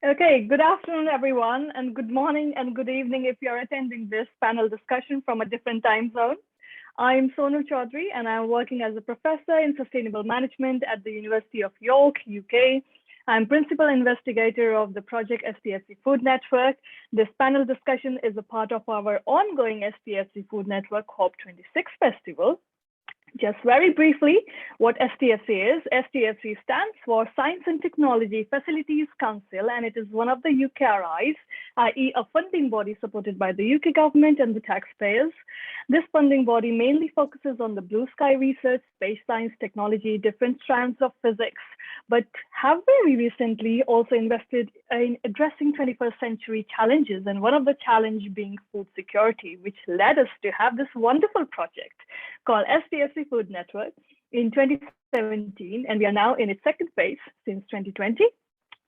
Okay, good afternoon, everyone, and good morning and good evening if you're attending this panel discussion from a different time zone. I'm Sonal Choudhary, and I'm working as a professor in sustainable management at the University of York, UK. I'm principal investigator of the project STFC Food Network. This panel discussion is a part of our ongoing STFC Food Network COP26 festival. Just very briefly, what STFC is. STFC stands for Science and Technology Facilities Council, and it is one of the UKRIs, i.e. a funding body supported by the UK government and the taxpayers. This funding body mainly focuses on the blue sky research, space science, technology, different strands of physics, but have very recently also invested in addressing 21st century challenges, and one of the challenges being food security, which led us to have this wonderful project called STFC Food Network in 2017, and we are now in its second phase since 2020.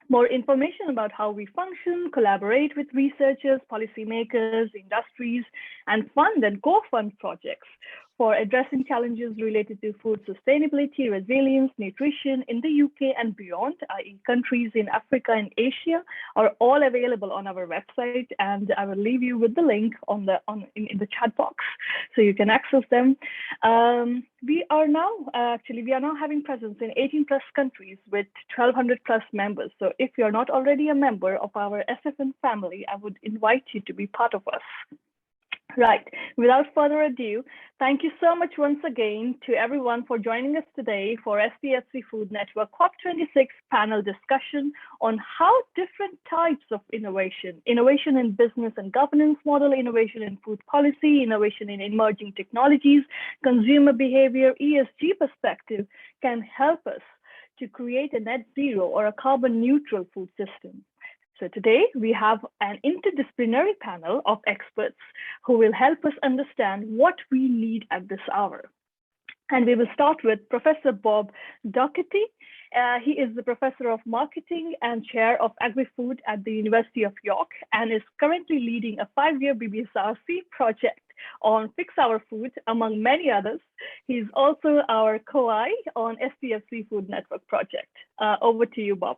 More information about how we function, collaborate with researchers, policymakers, industries, and fund and co-fund projects for addressing challenges related to food sustainability, resilience, nutrition in the UK and beyond, i.e. countries in Africa and Asia, are all available on our website, and I will leave you with the link in the chat box so you can access them. We are now having presence in 18 plus countries with 1,200 plus members. So if you're not already a member of our SFN family, I would invite you to be part of us. Right, without further ado, thank you so much once again to everyone for joining us today for STFC Food Network COP26 panel discussion on how different types of innovation in business and governance model, innovation in food policy, innovation in emerging technologies, consumer behavior, ESG perspective can help us to create a net zero or a carbon neutral food system. So today we have an interdisciplinary panel of experts who will help us understand what we need at this hour. And we will start with Professor Bob Doherty. He is the Professor of Marketing and Chair of Agri-Food at the University of York and is currently leading a 5-year BBSRC project on Fix Our Food, among many others. He's also our co-I on STFC Food Network project. Over to you, Bob.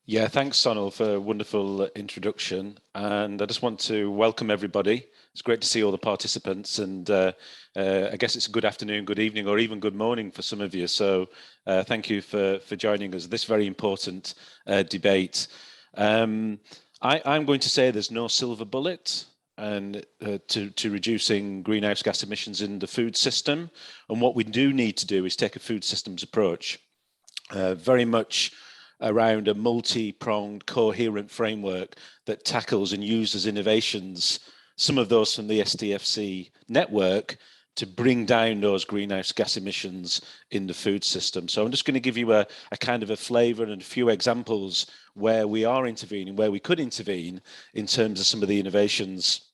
Yeah, thanks, Sonal, for a wonderful introduction. And I just want to welcome everybody. It's great to see all the participants. And I guess it's a good afternoon, good evening, or even good morning for some of you. So thank you for joining us this very important debate. I'm going to say there's no silver bullet and to reducing greenhouse gas emissions in the food system. And what we do need to do is take a food systems approach, very much around a multi-pronged, coherent framework that tackles and uses innovations, some of those from the STFC network, to bring down those greenhouse gas emissions in the food system. So I'm just going to give you a kind of a flavour and a few examples where we are intervening, where we could intervene in terms of some of the innovations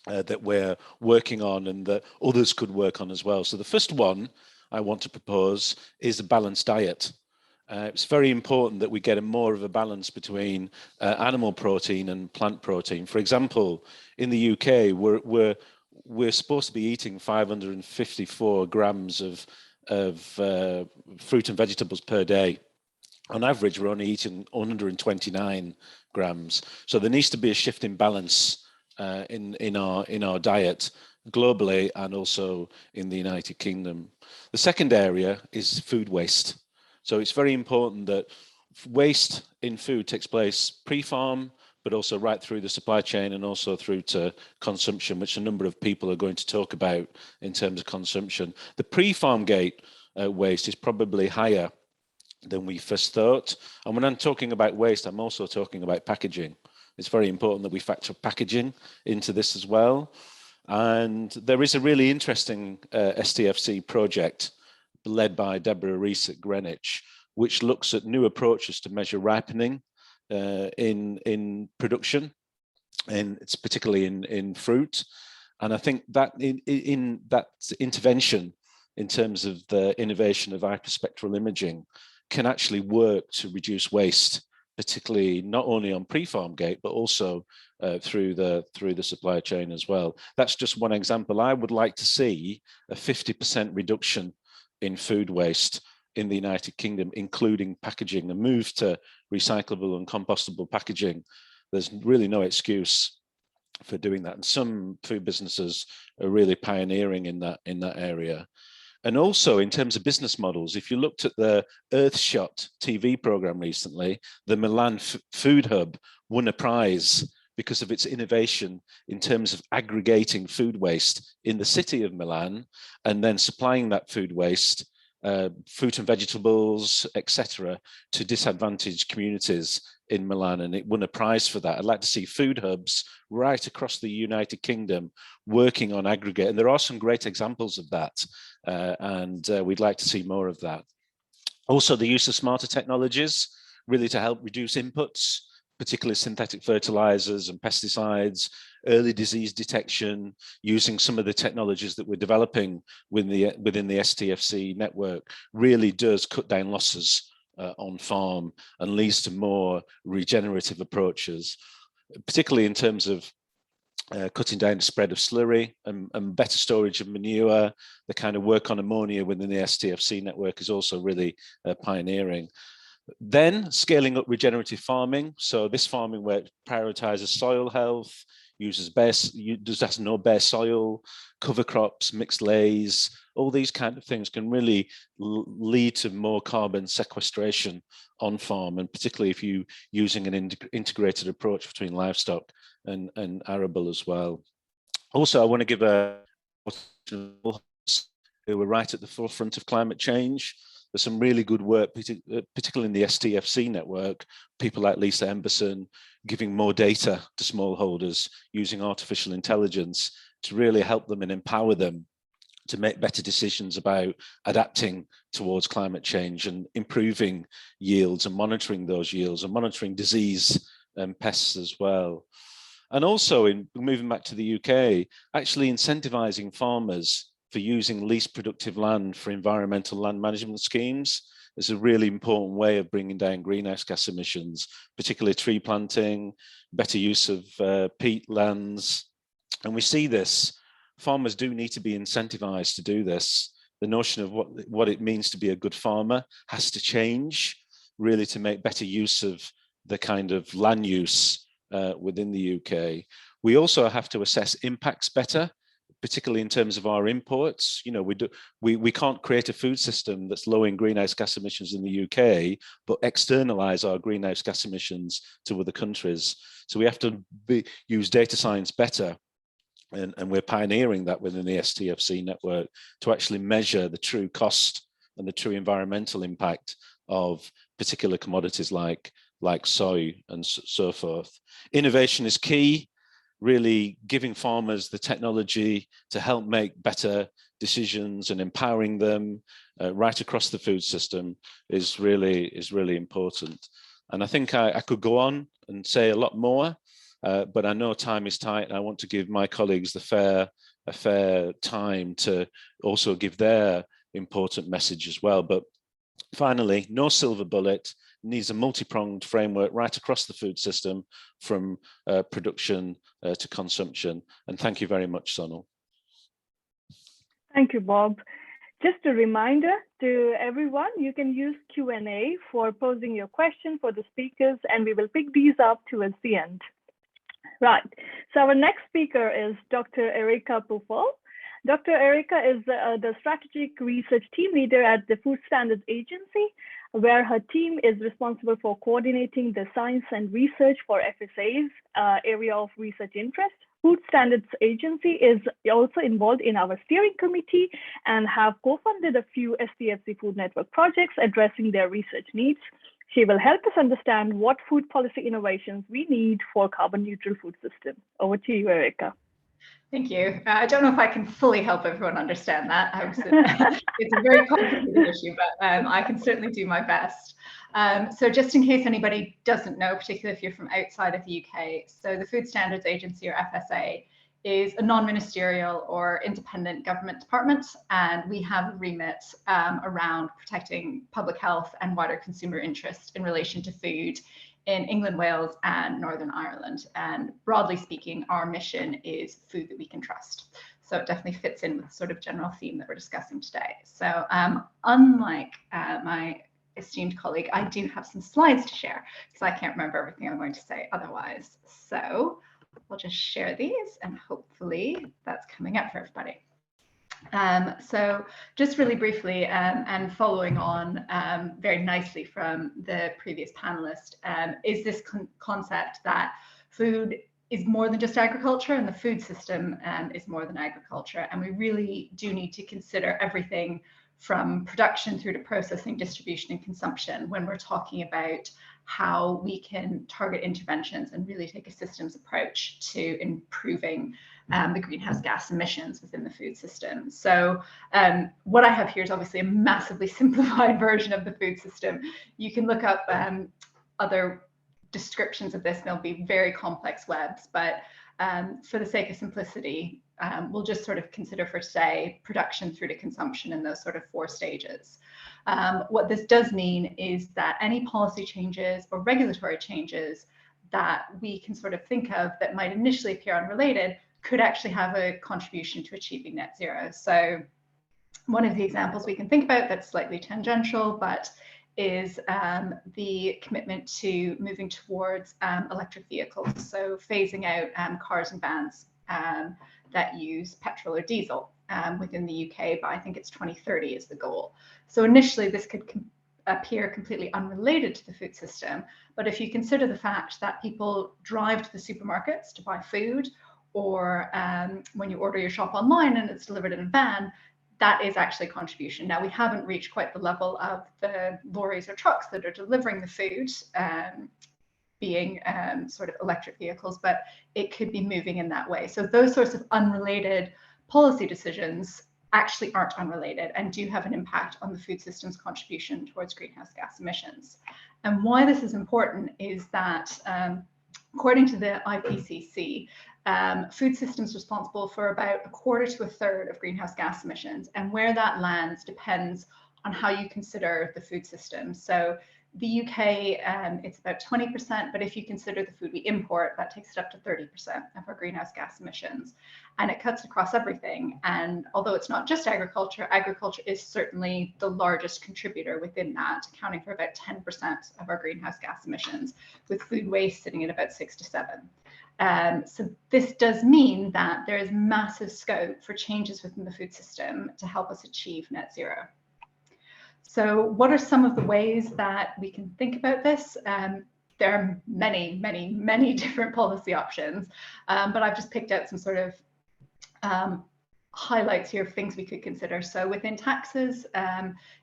that we're working on and that others could work on as well. So the first one I want to propose is a balanced diet. It's very important that we get more of a balance between animal protein and plant protein. For example, in the UK, we're supposed to be eating 554 grams of fruit and vegetables per day. On average, we're only eating 129 grams. So there needs to be a shift in balance in our diet globally and also in the United Kingdom. The second area is food waste. So it's very important that waste in food takes place pre-farm, but also right through the supply chain and also through to consumption, which a number of people are going to talk about in terms of consumption. The pre-farm gate waste is probably higher than we first thought. And when I'm talking about waste, I'm also talking about packaging. It's very important that we factor packaging into this as well. And there is a really interesting STFC project led by Deborah Rees at Greenwich, which looks at new approaches to measure ripening in production, and it's particularly in fruit. And I think that in that intervention, in terms of the innovation of hyperspectral imaging, can actually work to reduce waste, particularly not only on pre-farm gate, but also through the supply chain as well. That's just one example. I would like to see a 50% reduction in food waste in the United Kingdom, including packaging, a move to recyclable and compostable packaging, there's really no excuse for doing that. And some food businesses are really pioneering in that area. And also in terms of business models, if you looked at the Earthshot TV program recently, the Milan Food Hub won a prize because of its innovation in terms of aggregating food waste in the city of Milan and then supplying that food waste, fruit and vegetables, etc., to disadvantaged communities in Milan, and it won a prize for that. I'd like to see food hubs right across the United Kingdom working on aggregate, and there are some great examples of that, and we'd like to see more of that. Also, the use of smarter technologies, really to help reduce inputs, particularly synthetic fertilizers and pesticides, early disease detection, using some of the technologies that we're developing within the STFC network, really does cut down losses on farm and leads to more regenerative approaches, particularly in terms of cutting down the spread of slurry and better storage of manure. The kind of work on ammonia within the STFC network is also really pioneering. Then scaling up regenerative farming. So this farming where it prioritizes soil health, does no bare soil, cover crops, mixed lays, all these kind of things can really lead to more carbon sequestration on farm, and particularly if you're using an integrated approach between livestock and arable as well. Also, I want to give who are right at the forefront of climate change. There's some really good work, particularly in the STFC network, people like Lisa Emberson giving more data to smallholders using artificial intelligence to really help them and empower them to make better decisions about adapting towards climate change and improving yields and monitoring those yields and monitoring disease and pests as well. And also, in moving back to the UK, actually incentivizing farmers for using least productive land for environmental land management schemes is a really important way of bringing down greenhouse gas emissions, particularly tree planting, better use of peat lands. And we see this. Farmers do need to be incentivized to do this. The notion of what it means to be a good farmer has to change, really, to make better use of the kind of land use within the UK. We also have to assess impacts better, particularly in terms of our imports. You know, we can't create a food system that's lowering greenhouse gas emissions in the UK, but externalize our greenhouse gas emissions to other countries. So we have to use data science better. And we're pioneering that within the STFC network to actually measure the true cost and the true environmental impact of particular commodities like soy and so forth. Innovation is key. Really giving farmers the technology to help make better decisions and empowering them right across the food system is really important. And I think I could go on and say a lot more, but I know time is tight, and I want to give my colleagues a fair time to also give their important message as well. But finally, no silver bullet. Needs a multi-pronged framework right across the food system, from production to consumption. And thank you very much, Sonal. Thank you, Bob. Just a reminder to everyone, you can use Q&A for posing your question for the speakers, and we will pick these up towards the end. Right, so our next speaker is Dr. Erica Pufal. Dr. Erica is the Strategic Research Team Leader at the Food Standards Agency, where her team is responsible for coordinating the science and research for FSA's area of research interest. Food Standards Agency is also involved in our steering committee and have co-funded a few STFC Food Network projects addressing their research needs. She will help us understand what food policy innovations we need for carbon neutral food system. Over to you, Erica. Thank you. I don't know if I can fully help everyone understand that. It's a very complicated issue, but I can certainly do my best. So just in case anybody doesn't know, particularly if you're from outside of the UK, so the Food Standards Agency, or FSA, is a non-ministerial or independent government department, and we have a remit around protecting public health and wider consumer interest in relation to food in England, Wales, and Northern Ireland. And broadly speaking, our mission is food that we can trust. So it definitely fits in with the sort of general theme that we're discussing today. So unlike my esteemed colleague, I do have some slides to share because I can't remember everything I'm going to say otherwise. So I'll just share these and hopefully that's coming up for everybody. So just really briefly, and following on very nicely from the previous panelist, is this concept that food is more than just agriculture, and the food system is more than agriculture. And we really do need to consider everything from production through to processing, distribution, and consumption when we're talking about how we can target interventions and really take a systems approach to improving the greenhouse gas emissions within the food system. So what I have here is obviously a massively simplified version of the food system. You can look up other descriptions of this, and they'll be very complex webs, but for the sake of simplicity, we'll just sort of consider for today production through to consumption in those sort of 4 stages. What this does mean is that any policy changes or regulatory changes that we can sort of think of that might initially appear unrelated could actually have a contribution to achieving net zero. So one of the examples we can think about that's slightly tangential, but is the commitment to moving towards electric vehicles. So phasing out cars and vans that use petrol or diesel within the UK by, I think it's 2030 is the goal. So initially this could appear completely unrelated to the food system, but if you consider the fact that people drive to the supermarkets to buy food, or when you order your shop online and it's delivered in a van, that is actually a contribution. Now, we haven't reached quite the level of the lorries or trucks that are delivering the food being sort of electric vehicles, but it could be moving in that way. So those sorts of unrelated policy decisions actually aren't unrelated and do have an impact on the food system's contribution towards greenhouse gas emissions. And why this is important is that according to the IPCC, food systems responsible for about 1/4 to 1/3 of greenhouse gas emissions, and where that lands depends on how you consider the food system. So the UK, it's about 20%, but if you consider the food we import, that takes it up to 30% of our greenhouse gas emissions. And it cuts across everything. And although it's not just agriculture, agriculture is certainly the largest contributor within that, accounting for about 10% of our greenhouse gas emissions, with food waste sitting at about 6 to 7. So this does mean that there is massive scope for changes within the food system to help us achieve net zero. So what are some of the ways that we can think about this? There are many, many, many different policy options, but I've just picked out some sort of highlights here of things we could consider. So within taxes,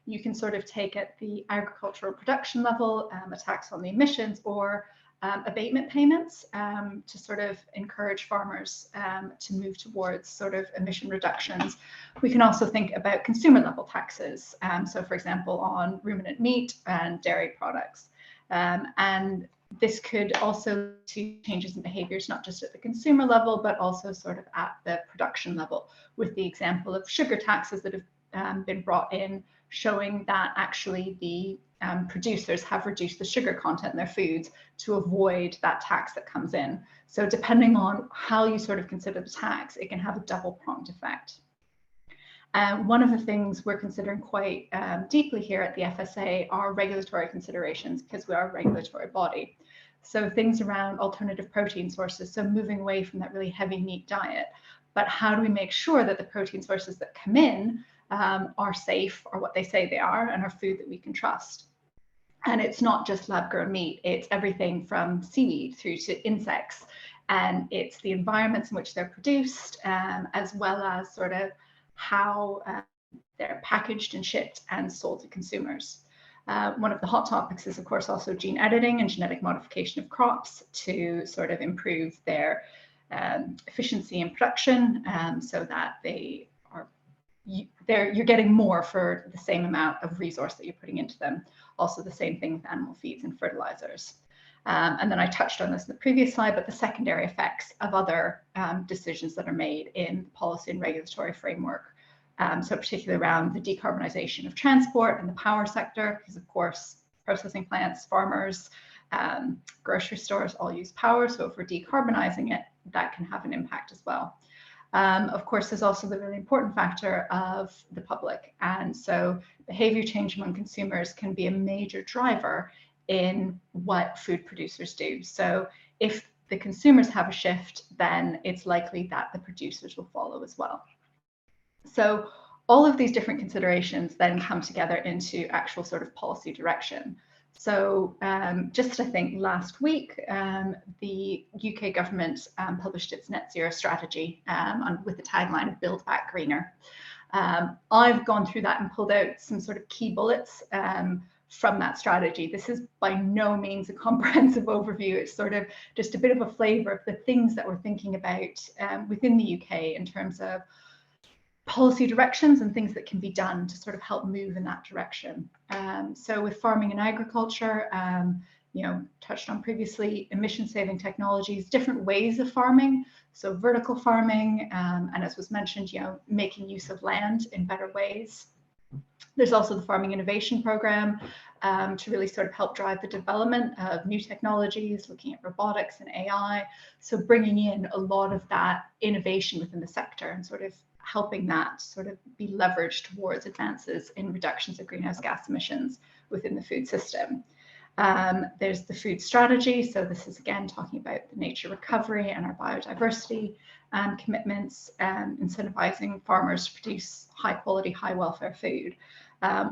you can sort of take at the agricultural production level a tax on the emissions, or abatement payments to sort of encourage farmers to move towards sort of emission reductions. We can also think about consumer level taxes. So for example, on ruminant meat and dairy products. And this could also lead to changes in behaviours, not just at the consumer level, but also sort of at the production level, with the example of sugar taxes that have been brought in, showing that actually the producers have reduced the sugar content in their foods to avoid that tax that comes in. So depending on how you sort of consider the tax, it can have a double-pronged effect. One of the things we're considering quite deeply here at the FSA are regulatory considerations, because we are a regulatory body. So things around alternative protein sources, so moving away from that really heavy meat diet. But how do we make sure that the protein sources that come in are safe, or what they say they are, and are food that we can trust? And it's not just lab-grown meat, it's everything from seaweed through to insects. And it's the environments in which they're produced, as well as sort of how they're packaged and shipped and sold to consumers. One of the hot topics is, of course, also gene editing and genetic modification of crops to sort of improve their efficiency in production, so that you're getting more for the same amount of resource that you're putting into them. Also the same thing with animal feeds and fertilizers. And then I touched on this in the previous slide, but the secondary effects of other decisions that are made in the policy and regulatory framework. So particularly around the decarbonisation of transport and the power sector, because of course, processing plants, farmers, grocery stores all use power. So if we're decarbonising it, that can have an impact as well. Of course, there's also the really important factor of the public. And so behavior change among consumers can be a major driver in what food producers do. So if the consumers have a shift, then it's likely that the producers will follow as well. So all of these different considerations then come together into actual sort of policy direction. So just I think last week, the UK government published its net zero strategy with the tagline of Build Back Greener. I've gone through that and pulled out some sort of key bullets from that strategy. This is by no means a comprehensive overview. It's sort of just a bit of a flavour of the things that we're thinking about within the UK in terms of policy directions and things that can be done to sort of help move in that direction. So with farming and agriculture, touched on previously, emission saving technologies, different ways of farming. So vertical farming, and as was mentioned, making use of land in better ways. There's also the Farming Innovation Programme to really sort of help drive the development of new technologies, looking at robotics and AI. So bringing in a lot of that innovation within the sector and sort of helping that sort of be leveraged towards advances in reductions of greenhouse gas emissions within the food system. There's the food strategy. So this is again talking about the nature recovery and our biodiversity commitments, incentivizing farmers to produce high quality, high welfare food.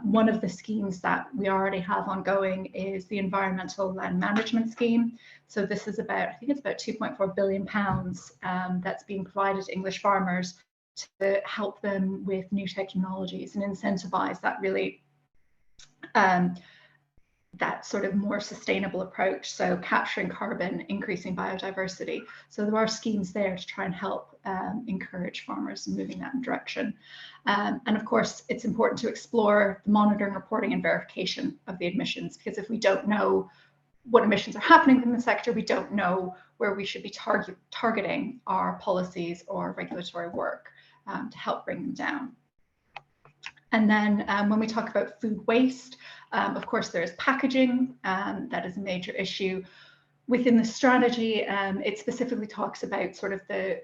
One of the schemes that we already have ongoing is the Environmental Land Management Scheme. So this is about, I think it's about £2.4 billion that's being provided to English farmers to help them with new technologies and incentivize that really that sort of more sustainable approach. So capturing carbon, increasing biodiversity. So there are schemes there to try and help encourage farmers moving that direction. And of course, it's important to explore the monitoring, reporting and verification of the emissions, because if we don't know what emissions are happening in the sector, we don't know where we should be targeting our policies or regulatory work to help bring them down. And then when we talk about food waste, of course, there's packaging. That is a major issue. Within the strategy, it specifically talks about sort of the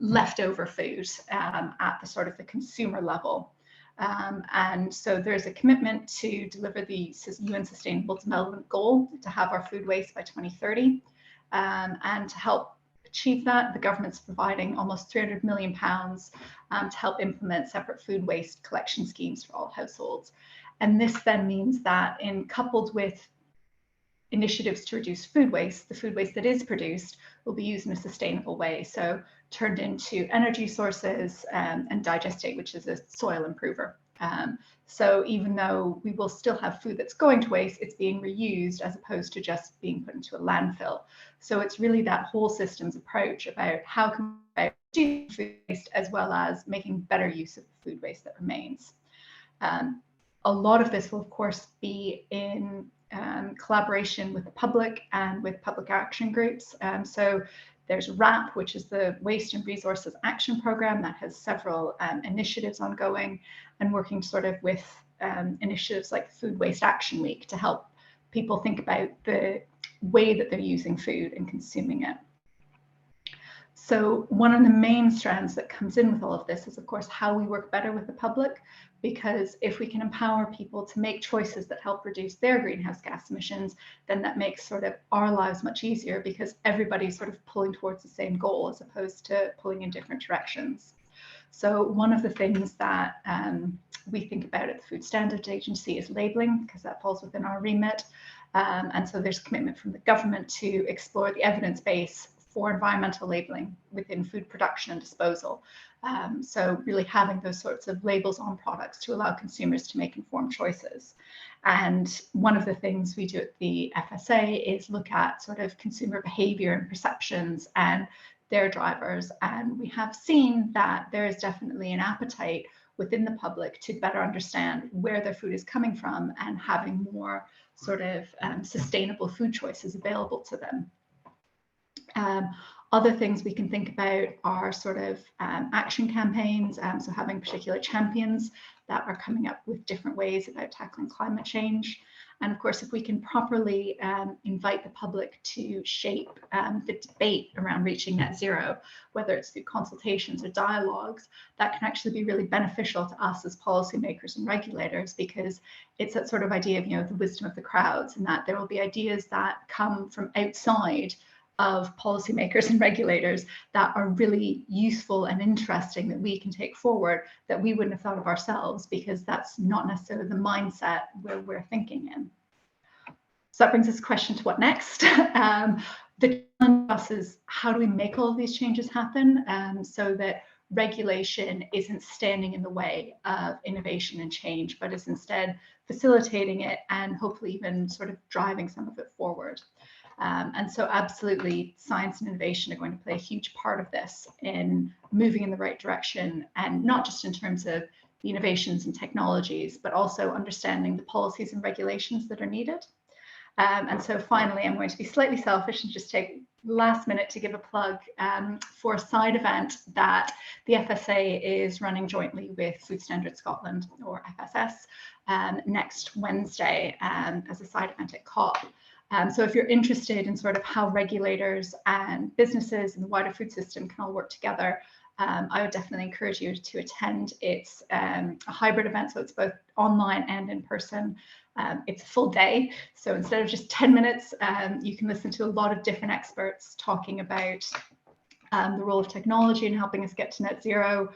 leftover food at the sort of the consumer level. And so there's a commitment to deliver the UN Sustainable Development Goal to have our food waste by 2030. And to help achieve that, the government's providing almost £300 million to help implement separate food waste collection schemes for all households. And this then means that coupled with initiatives to reduce food waste, the food waste that is produced will be used in a sustainable way. So turned into energy sources and digestate, which is a soil improver. So even though we will still have food that's going to waste, it's being reused as opposed to just being put into a landfill. So it's really that whole systems approach about how can we reduce food waste as well as making better use of the food waste that remains. A lot of this will, of course, be in collaboration with the public and with public action groups. So there's WRAP, which is the Waste and Resources Action Programme that has several initiatives ongoing and working sort of with initiatives like Food Waste Action Week to help people think about the way that they're using food and consuming it. So one of the main strands that comes in with all of this is, of course, how we work better with the public, because if we can empower people to make choices that help reduce their greenhouse gas emissions, then that makes sort of our lives much easier because everybody's sort of pulling towards the same goal as opposed to pulling in different directions. So one of the things that we think about at the Food Standards Agency is labelling, because that falls within our remit. And so there's commitment from the government to explore the evidence base for environmental labelling within food production and disposal. So really having those sorts of labels on products to allow consumers to make informed choices. And one of the things we do at the FSA is look at sort of consumer behaviour and perceptions and their drivers. And we have seen that there is definitely an appetite within the public to better understand where their food is coming from and having more sort of sustainable food choices available to them. Other things we can think about are sort of action campaigns, so having particular champions that are coming up with different ways about tackling climate change. And of course, if we can properly invite the public to shape the debate around reaching net zero, whether it's through consultations or dialogues, that can actually be really beneficial to us as policymakers and regulators, because it's that sort of idea of, you know, the wisdom of the crowds, and that there will be ideas that come from outside of policymakers and regulators that are really useful and interesting that we can take forward that we wouldn't have thought of ourselves, because that's not necessarily the mindset where we're thinking in. So that brings us a question to what next? The challenge for us is, how do we make all of these changes happen so that regulation isn't standing in the way of innovation and change, but is instead facilitating it and hopefully even sort of driving some of it forward. And so absolutely, science and innovation are going to play a huge part of this in moving in the right direction, and not just in terms of the innovations and technologies, but also understanding the policies and regulations that are needed. And so finally, I'm going to be slightly selfish and just take last minute to give a plug for a side event that the FSA is running jointly with Food Standards Scotland, or FSS, next Wednesday as a side event at COP. So if you're interested in sort of how regulators and businesses and the wider food system can all work together, I would definitely encourage you to attend. It's a hybrid event, so it's both online and in person. It's a full day, so instead of just 10 minutes, you can listen to a lot of different experts talking about the role of technology in helping us get to net zero,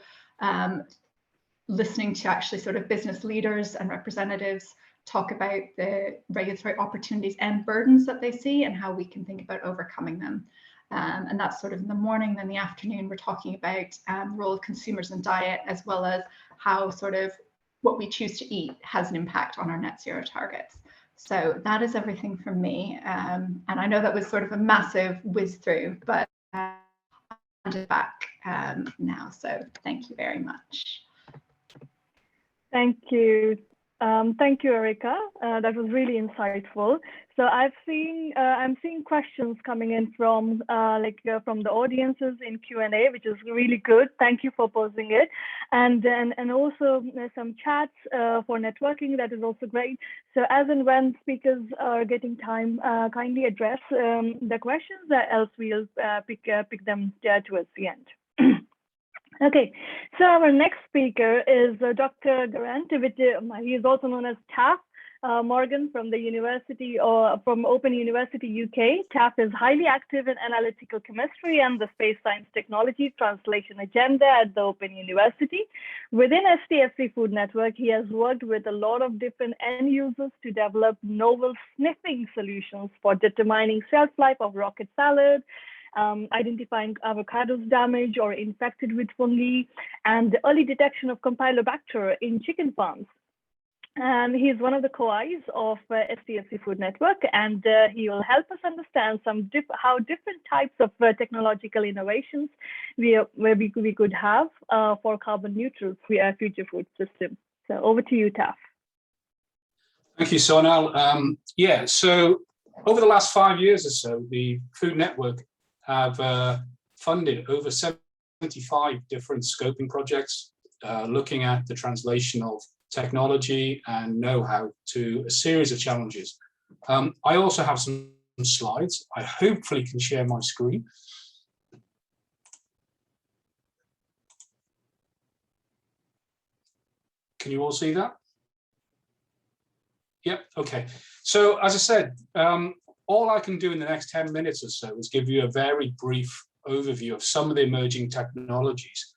listening to actually sort of business leaders and representatives talk about the regulatory opportunities and burdens that they see and how we can think about overcoming them. And that's sort of in the morning. Then the afternoon, we're talking about the role of consumers in diet, as well as how sort of what we choose to eat has an impact on our net zero targets. So that is everything from me. And I know that was sort of a massive whiz through, but I'll hand it back now. So thank you very much. Thank you. Thank you, Erica. That was really insightful. So I'm seeing questions coming in from from the audiences in Q&A, which is really good. Thank you for posing it, and also some chats for networking. That is also great. So as and when speakers are getting time, kindly address the questions. Else we'll pick them towards the end. Okay, so our next speaker is Dr. Garant. He is also known as Taff Morgan from the University, or from Open University UK. Taff is highly active in analytical chemistry and the space science technology translation agenda at the Open University. Within STFC Food Network, he has worked with a lot of different end users to develop novel sniffing solutions for determining shelf life of rocket salad, identifying avocados damaged or infected with fungi, and the early detection of Campylobacter in chicken farms. And he is one of the co-Is of STFC Food Network, and he will help us understand how different types of technological innovations we could have for carbon neutral future food system. So over to you, Taff. Thank you, Sonal. Yeah, so over the last 5 years or so, the Food Network have funded over 75 different scoping projects, looking at the translation of technology and know-how to a series of challenges. I also have some slides. I hopefully can share my screen. Can you all see that? Yep, okay. So as I said, all I can do in the next 10 minutes or so is give you a very brief overview of some of the emerging technologies.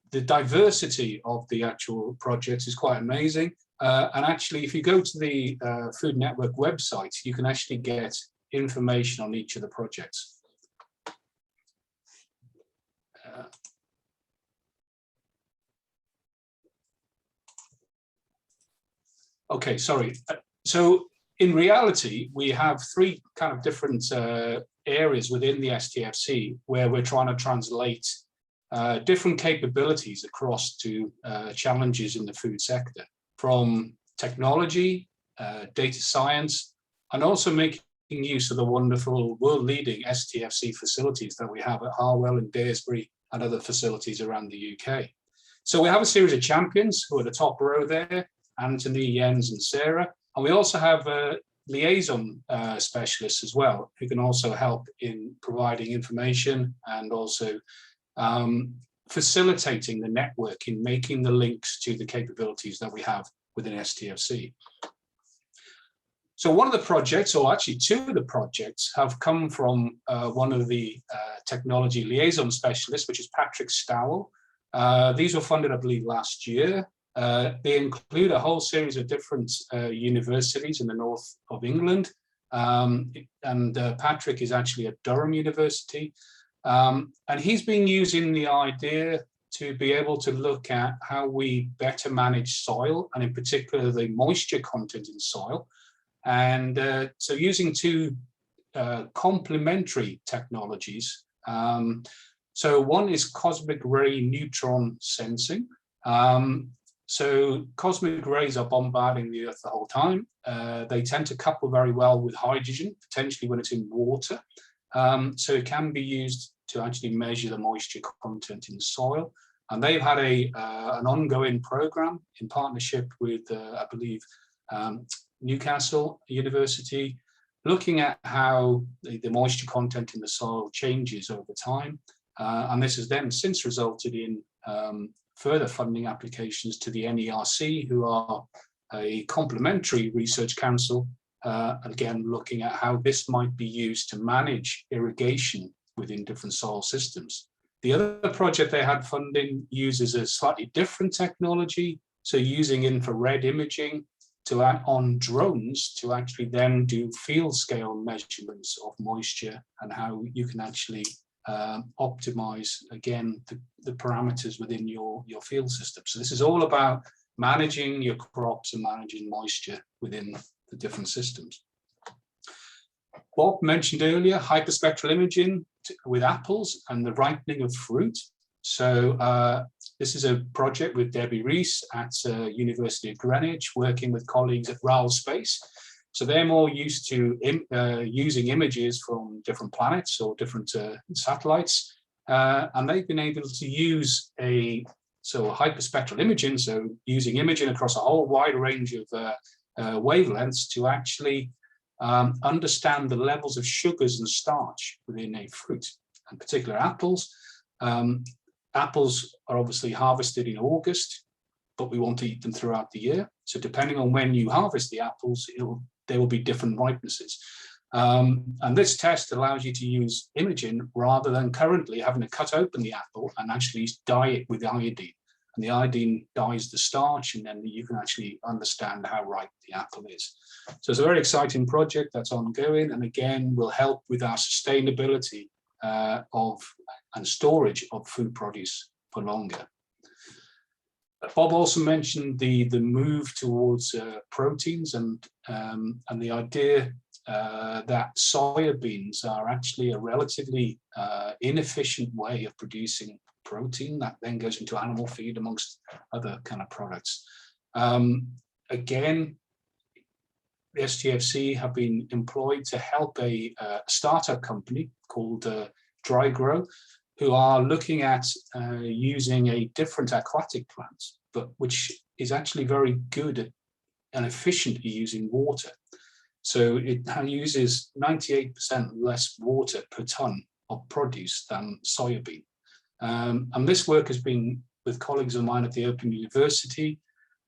The diversity of the actual projects is quite amazing. And actually, if you go to the Food Network website, you can actually get information on each of the projects. Okay, sorry. So in reality, we have three kind of different areas within the STFC where we're trying to translate different capabilities across to challenges in the food sector, from technology, data science, and also making use of the wonderful world-leading STFC facilities that we have at Harwell and Daresbury and other facilities around the UK. So we have a series of champions who are the top row there, Anthony, Jens, and Sarah. And we also have liaison specialists as well, who can also help in providing information and also facilitating the network in making the links to the capabilities that we have within STFC. So one of the projects, or actually two of the projects, have come from one of the technology liaison specialists, which is Patrick Stowell. These were funded, I believe, last year. They include a whole series of different universities in the north of England. Patrick is actually at Durham University. And he's been using the idea to be able to look at how we better manage soil, and in particular, the moisture content in soil. And so using two complementary technologies. So one is cosmic ray neutron sensing. So cosmic rays are bombarding the Earth the whole time. They tend to couple very well with hydrogen, potentially when it's in water. So it can be used to actually measure the moisture content in the soil. And they've had an ongoing program in partnership with, I believe, Newcastle University, looking at how the moisture content in the soil changes over time. And this has then since resulted in further funding applications to the NERC, who are a complementary research council, again, looking at how this might be used to manage irrigation within different soil systems. The other project they had funding uses a slightly different technology, so using infrared imaging on drones to actually then do field scale measurements of moisture and how you can actually optimize, again, the parameters within your field system. So this is all about managing your crops and managing moisture within the different systems. Bob mentioned earlier hyperspectral imaging with apples and the ripening of fruit. So this is a project with Debbie Rees at University of Greenwich, working with colleagues at RAL Space. So they're more used to using images from different planets or different satellites. And they've been able to use hyperspectral imaging, so using imaging across a whole wide range of wavelengths to actually understand the levels of sugars and starch within a fruit, in particular apples. Apples are obviously harvested in August, but we want to eat them throughout the year. So depending on when you harvest the apples, there will be different ripenesses. And this test allows you to use imaging rather than currently having to cut open the apple and actually dye it with iodine. And the iodine dyes the starch, and then you can actually understand how ripe the apple is. So it's a very exciting project that's ongoing, and again, will help with our sustainability and storage of food produce for longer. Bob also mentioned the move towards proteins and the idea that soya beans are actually a relatively inefficient way of producing protein that then goes into animal feed amongst other kind of products. Again, the STFC have been employed to help a startup company called Dry Grow, who are looking at using a different aquatic plant, but which is actually very good at and efficiently using water. So it uses 98% less water per ton of produce than soybean. And this work has been with colleagues of mine at the Open University,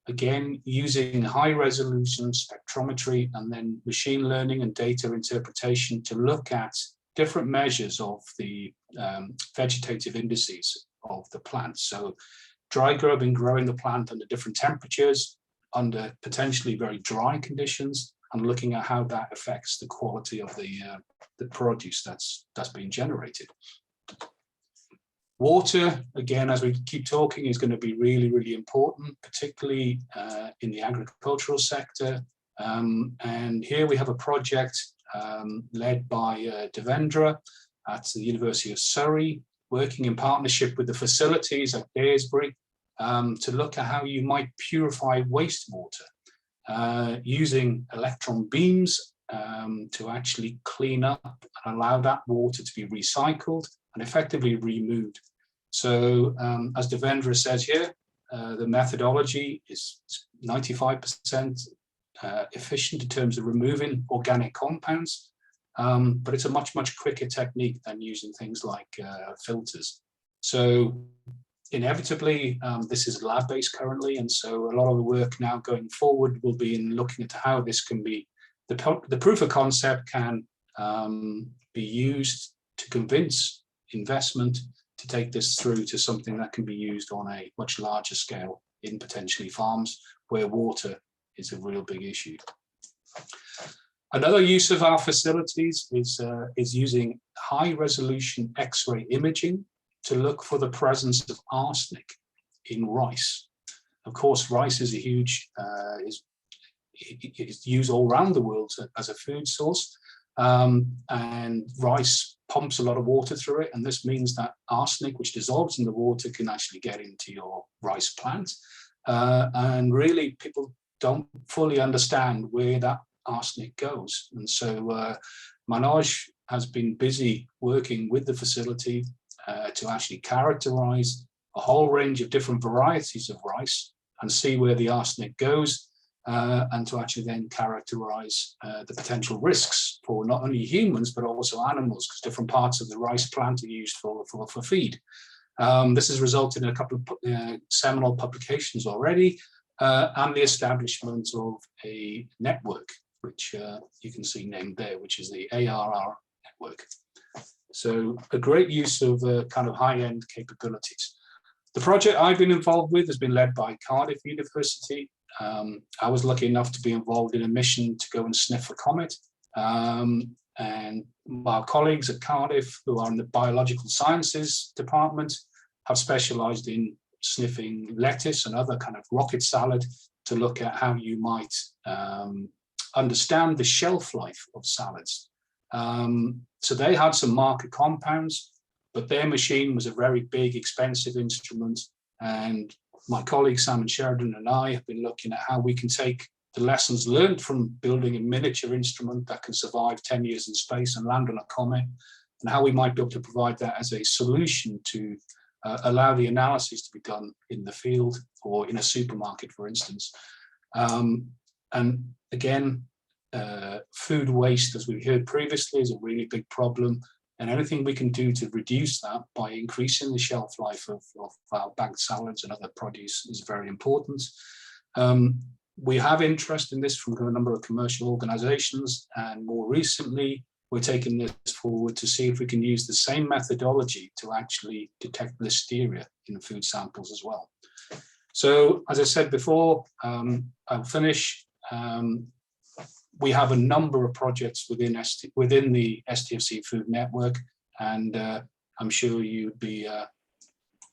again, using high resolution spectrometry and then machine learning and data interpretation to look at different measures of the vegetative indices of the plant. So Dry Grow have been growing the plant under different temperatures, under potentially very dry conditions, and looking at how that affects the quality of the produce that's being generated. Water, again, as we keep talking, is going to be really, really important, particularly in the agricultural sector. And here we have a project led by Devendra at the University of Surrey, working in partnership with the facilities at Daresbury to look at how you might purify wastewater using electron beams to actually clean up and allow that water to be recycled and effectively removed. So as Devendra says here, the methodology is 95% efficient in terms of removing organic compounds, but it's a much quicker technique than using things like filters. So inevitably, this is lab-based currently, and so a lot of the work now going forward will be in looking at how this can be, the proof of concept can be used to convince investment to take this through to something that can be used on a much larger scale in potentially farms where water is a real big issue. Another use of our facilities is using high-resolution X-ray imaging to look for the presence of arsenic in rice. Of course, rice is a huge, is used all around the world as a food source, and rice pumps a lot of water through it, and this means that arsenic, which dissolves in the water, can actually get into your rice plant. And really, people don't fully understand where that arsenic goes. And so Manoj has been busy working with the facility to actually characterize a whole range of different varieties of rice and see where the arsenic goes, and to actually then characterize the potential risks for not only humans but also animals, because different parts of the rice plant are used for feed. This has resulted in a couple of seminal publications already, and the establishment of a network, which you can see named there, which is the ARR network. So a great use of kind of high-end capabilities. The project I've been involved with has been led by Cardiff University. I was lucky enough to be involved in a mission to go and sniff a comet. And our colleagues at Cardiff, who are in the biological sciences department, have specialized in sniffing lettuce and other kind of rocket salad to look at how you might understand the shelf life of salads. So they had some marker compounds, but their machine was a very big, expensive instrument. And my colleague Sam and Sheridan and I have been looking at how we can take the lessons learned from building a miniature instrument that can survive 10 years in space and land on a comet, and how we might be able to provide that as a solution to allow the analysis to be done in the field or in a supermarket, for instance. And again, food waste, as we heard previously, is a really big problem. And anything we can do to reduce that by increasing the shelf life of our bagged salads and other produce is very important. We have interest in this from a number of commercial organizations, and more recently, we're taking this forward to see if we can use the same methodology to actually detect listeria in food samples as well. So, as I said before, I'll finish. We have a number of projects within the STFC Food Network, and I'm sure you'd be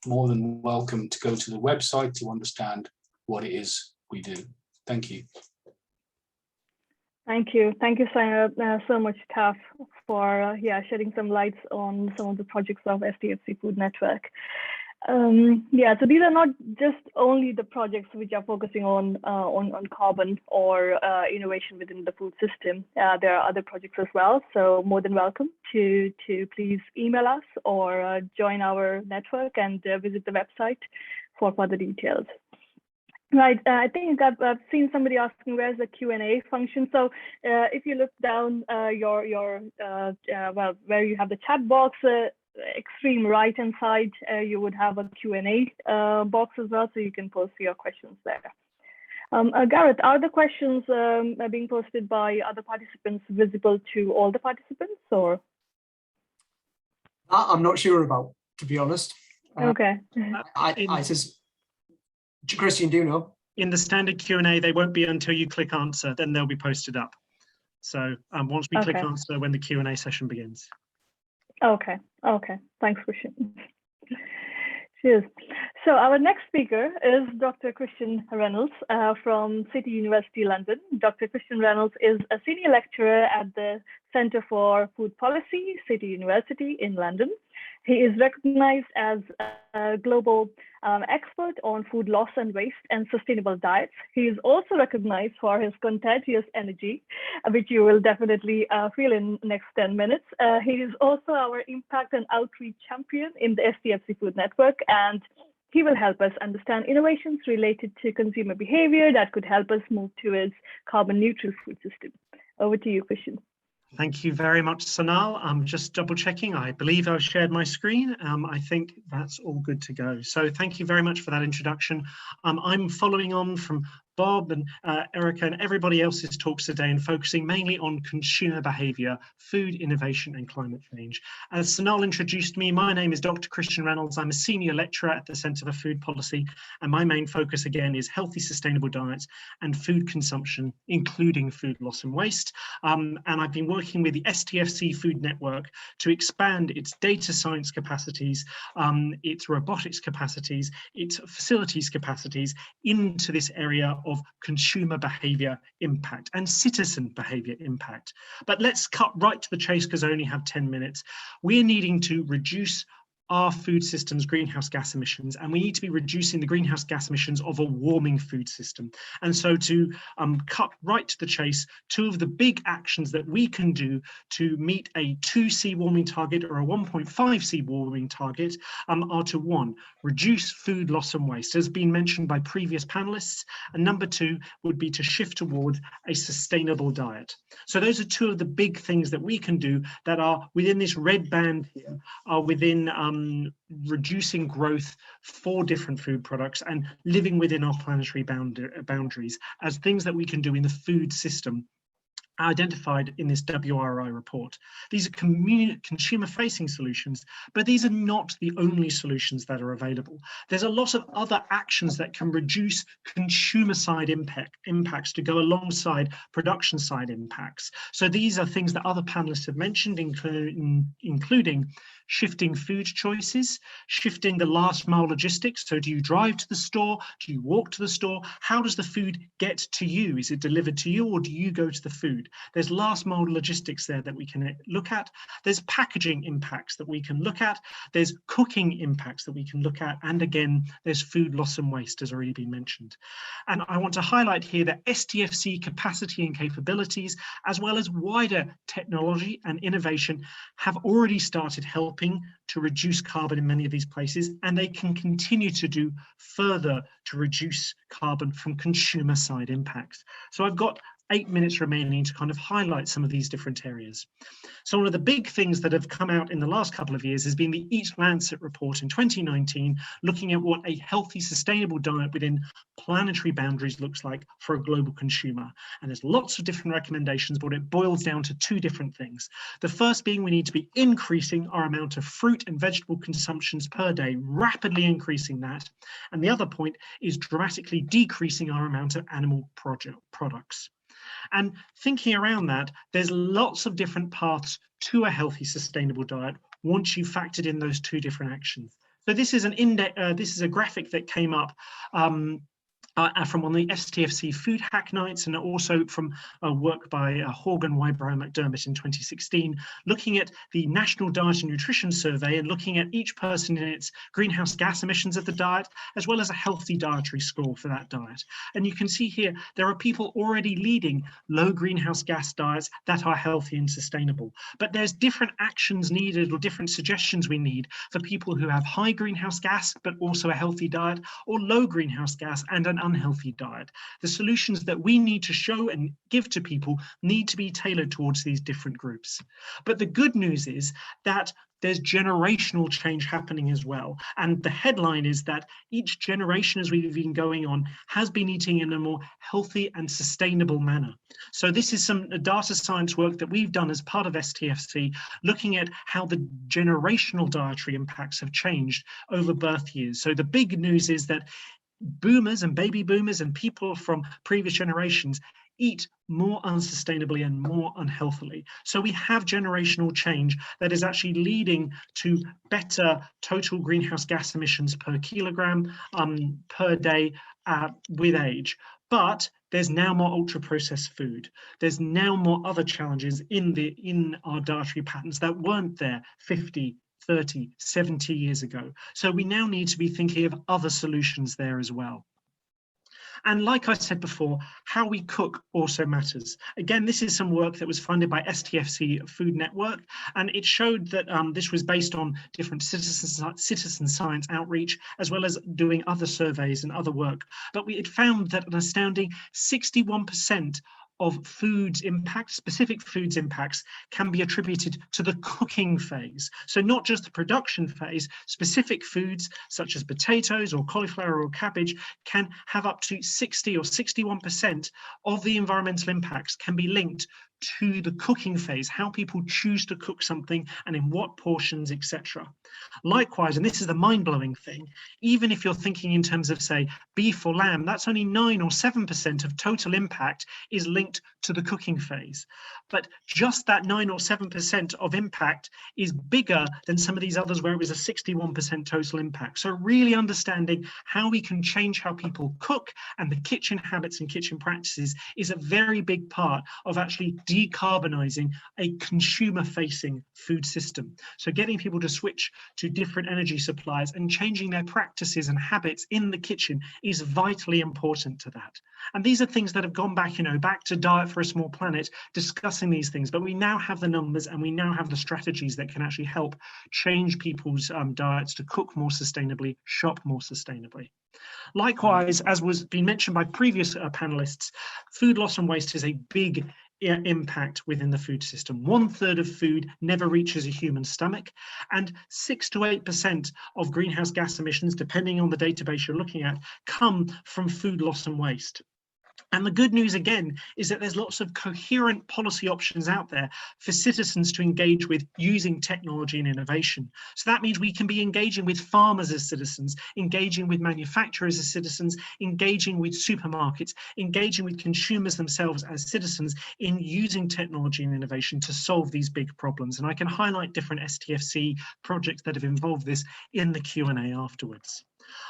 more than welcome to go to the website to understand what it is we do. Thank you. Thank you so much, Taff, for shedding some lights on some of the projects of STFC Food Network. So these are not just only the projects which are focusing on carbon or innovation within the food system. There are other projects as well. So more than welcome to please email us or join our network and visit the website for further details. Right, I think I've seen somebody asking where's the Q&A function. So if you look down where you have the chat box, extreme right hand side, you would have a Q&A box as well, so you can post your questions there. Gareth, are the questions being posted by other participants visible to all the participants, or? I'm not sure about, to be honest. Okay. I just, Christian, do you know? In the standard Q&A, they won't be until you click answer, then they'll be posted up. So once we click answer, when the Q&A session begins. Okay. Thanks, Christian. Cheers. So our next speaker is Dr. Christian Reynolds from City University, London. Dr. Christian Reynolds is a senior lecturer at the Centre for Food Policy, City University in London. He is recognized as a global expert on food loss and waste and sustainable diets. He is also recognized for his contagious energy, which you will definitely feel in the next 10 minutes. He is also our impact and outreach champion in the STFC Food Network, and He will help us understand innovations related to consumer behavior that could help us move towards carbon neutral food system. Over to you, Christian. Thank you very much, Sonal. I'm just double checking. I believe I've shared my screen. I think that's all good to go. So thank you very much for that introduction. I'm following on from Bob and Erica and everybody else's talks today and focusing mainly on consumer behaviour, food innovation and climate change. As Sonal introduced me, my name is Dr. Christian Reynolds. I'm a senior lecturer at the Centre for Food Policy, and my main focus again is healthy, sustainable diets and food consumption, including food loss and waste. And I've been working with the STFC Food Network to expand its data science capacities, its robotics capacities, its facilities capacities into this area of consumer behaviour impact and citizen behaviour impact. But let's cut right to the chase because I only have 10 minutes. We're needing to reduce our food system's greenhouse gas emissions, and we need to be reducing the greenhouse gas emissions of a warming food system. And so to cut right to the chase, two of the big actions that we can do to meet a 2C warming target or a 1.5C warming target are to, one, reduce food loss and waste, as been mentioned by previous panelists, and number two would be to shift towards a sustainable diet. So those are two of the big things that we can do that are within this red band here, are within reducing growth for different food products and living within our planetary boundaries as things that we can do in the food system identified in this WRI report. These are consumer-facing solutions, but these are not the only solutions that are available. There's a lot of other actions that can reduce consumer-side impacts to go alongside production-side impacts. So these are things that other panelists have mentioned, including shifting food choices, shifting the last mile logistics. So do you drive to the store? Do you walk to the store? How does the food get to you? Is it delivered to you or do you go to the food? There's last mile logistics there that we can look at. There's packaging impacts that we can look at. There's cooking impacts that we can look at. And again, there's food loss and waste has already been mentioned. And I want to highlight here that STFC capacity and capabilities, as well as wider technology and innovation, have already started helping to reduce carbon in many of these places, and they can continue to do further to reduce carbon from consumer side impacts. So I've got 8 minutes remaining to kind of highlight some of these different areas. So one of the big things that have come out in the last couple of years has been the Lancet Report in 2019, looking at what a healthy, sustainable diet within planetary boundaries looks like for a global consumer. And there's lots of different recommendations, but it boils down to two different things. The first being we need to be increasing our amount of fruit and vegetable consumptions per day, rapidly increasing that. And the other point is dramatically decreasing our amount of animal products. And thinking around that, there's lots of different paths to a healthy, sustainable diet once you've factored in those two different actions. So this is an index. This is a graphic that came up from one of the STFC Food Hack Nights, and also from work by Horgan, Wybrow, McDermott in 2016, looking at the National Diet and Nutrition Survey and looking at each person in its greenhouse gas emissions of the diet, as well as a healthy dietary score for that diet. And you can see here, there are people already leading low greenhouse gas diets that are healthy and sustainable. But there's different actions needed or different suggestions we need for people who have high greenhouse gas, but also a healthy diet, or low greenhouse gas and an unhealthy diet. The solutions that we need to show and give to people need to be tailored towards these different groups. But the good news is that there's generational change happening as well. And the headline is that each generation, as we've been going on, has been eating in a more healthy and sustainable manner. So this is some data science work that we've done as part of STFC, looking at how the generational dietary impacts have changed over birth years. So the big news is that boomers and baby boomers and people from previous generations eat more unsustainably and more unhealthily. So we have generational change that is actually leading to better total greenhouse gas emissions per kilogram per day with age. But there's now more ultra-processed food. There's now more other challenges in our dietary patterns that weren't there 50, 30, 70 years ago. So we now need to be thinking of other solutions there as well. And like I said before, how we cook also matters. Again, this is some work that was funded by STFC Food Network, and it showed that this was based on different citizen science outreach, as well as doing other surveys and other work. But it found that an astounding 61% of foods impact, specific foods impacts, can be attributed to the cooking phase. So not just the production phase, specific foods such as potatoes or cauliflower or cabbage can have up to 60 or 61% of the environmental impacts can be linked to the cooking phase, how people choose to cook something and in what portions, etc. Likewise, and this is the mind-blowing thing, even if you're thinking in terms of, say, beef or lamb, that's only 9 or 7% of total impact is linked to the cooking phase. But just that 9 or 7% of impact is bigger than some of these others where it was a 61% total impact. So really understanding how we can change how people cook and the kitchen habits and kitchen practices is a very big part of actually decarbonising a consumer-facing food system. So getting people to switch to different energy supplies and changing their practices and habits in the kitchen is vitally important to that. And these are things that have gone back, back to Diet for a Small Planet, discussing these things, but we now have the numbers and we now have the strategies that can actually help change people's diets to cook more sustainably, shop more sustainably. Likewise, as was been mentioned by previous panelists, food loss and waste is a big impact within the food system. 1/3 of food never reaches a human stomach, and 6 to 8% of greenhouse gas emissions, depending on the database you're looking at, come from food loss and waste. And the good news, again, is that there's lots of coherent policy options out there for citizens to engage with using technology and innovation. So that means we can be engaging with farmers as citizens, engaging with manufacturers as citizens, engaging with supermarkets, engaging with consumers themselves as citizens in using technology and innovation to solve these big problems. And I can highlight different STFC projects that have involved this in the Q&A afterwards.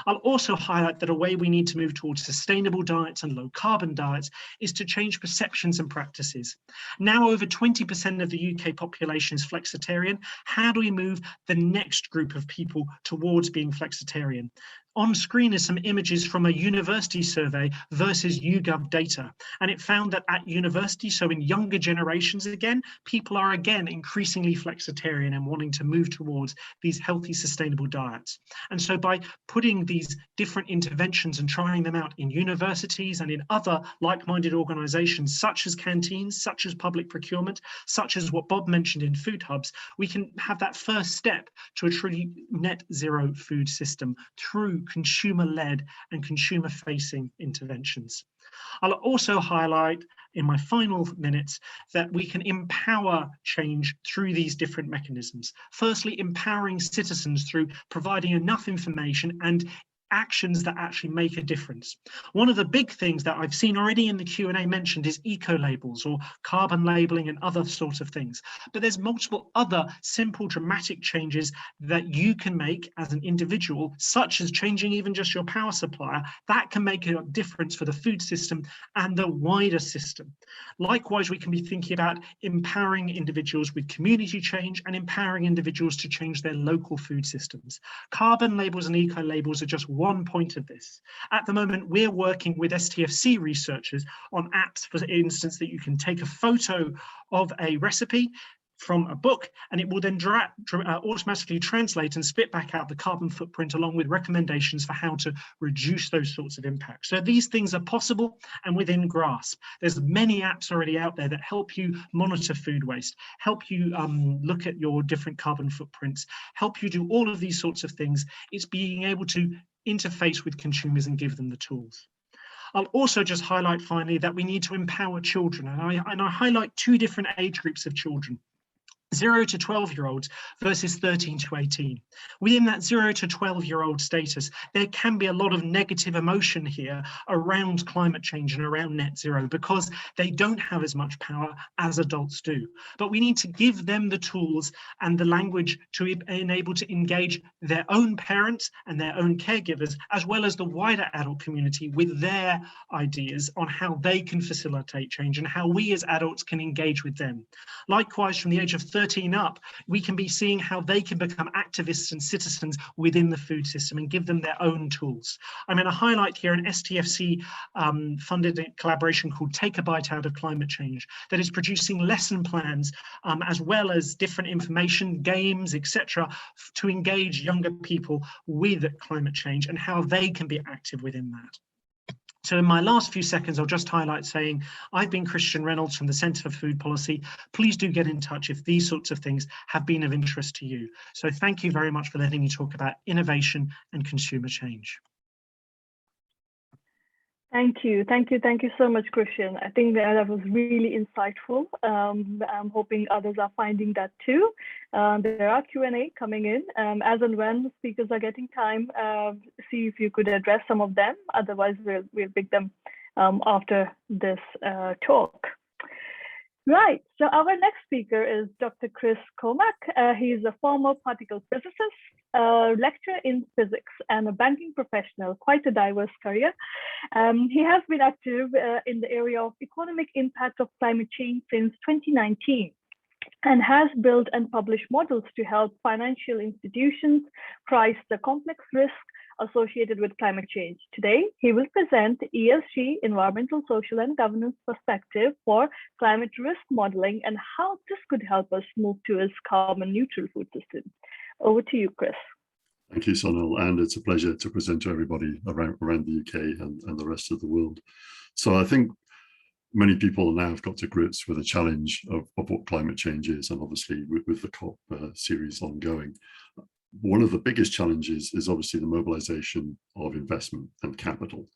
I'll also highlight that a way we need to move towards sustainable diets and low carbon diets is to change perceptions and practices. Now over 20% of the UK population is flexitarian. How do we move the next group of people towards being flexitarian? On screen is some images from a university survey versus YouGov data. And it found that at university, so in younger generations again, people are again increasingly flexitarian and wanting to move towards these healthy, sustainable diets. And so by putting these different interventions and trying them out in universities and in other like-minded organizations, such as canteens, such as public procurement, such as what Bob mentioned in food hubs, we can have that first step to a truly net zero food system through consumer-led and consumer-facing interventions. I'll also highlight in my final minutes that we can empower change through these different mechanisms. Firstly, empowering citizens through providing enough information and actions that actually make a difference. One of the big things that I've seen already in the Q&A mentioned is eco-labels or carbon labeling and other sorts of things. But there's multiple other simple, dramatic changes that you can make as an individual, such as changing even just your power supplier, that can make a difference for the food system and the wider system. Likewise, we can be thinking about empowering individuals with community change and empowering individuals to change their local food systems. Carbon labels and eco-labels are just one point of this. At the moment, we're working with STFC researchers on apps, for instance, that you can take a photo of a recipe from a book and it will then automatically translate and spit back out the carbon footprint along with recommendations for how to reduce those sorts of impacts. So these things are possible and within grasp. There's many apps already out there that help you monitor food waste, help you look at your different carbon footprints, help you do all of these sorts of things. It's being able to interface with consumers and give them the tools. I'll also just highlight finally that we need to empower children, and I highlight two different age groups of children. 0 to 12-year-olds versus 13 to 18. Within that 0 to 12-year-old status, there can be a lot of negative emotion here around climate change and around net zero because they don't have as much power as adults do. But we need to give them the tools and the language to enable to engage their own parents and their own caregivers, as well as the wider adult community with their ideas on how they can facilitate change and how we as adults can engage with them. Likewise, from the age of 13 up, we can be seeing how they can become activists and citizens within the food system and give them their own tools. I'm going to highlight here an STFC funded collaboration called Take a Bite Out of Climate Change that is producing lesson plans as well as different information, games, etc., to engage younger people with climate change and how they can be active within that. So in my last few seconds, I'll just highlight saying, I've been Christian Reynolds from the Centre for Food Policy. Please do get in touch if these sorts of things have been of interest to you. So thank you very much for letting me talk about innovation and consumer change. Thank you so much, Christian. I think that was really insightful. I'm hoping others are finding that too. There are Q&A coming in. As and when speakers are getting time, see if you could address some of them. Otherwise, we'll pick them after this talk. Right, so our next speaker is Dr. Chris Comack. He is a former particle physicist, lecturer in physics, and a banking professional, quite a diverse career. He has been active in the area of economic impact of climate change since 2019 and has built and published models to help financial institutions price the complex risks associated with climate change. Today, he will present the ESG, environmental, social, and governance perspective for climate risk modeling and how this could help us move towards carbon neutral food system. Over to you, Chris. Thank you, Sonal, and it's a pleasure to present to everybody around the UK and the rest of the world. So I think many people now have got to grips with the challenge of what climate change is, and obviously with the COP series ongoing. One of the biggest challenges is obviously the mobilization of investment and capital.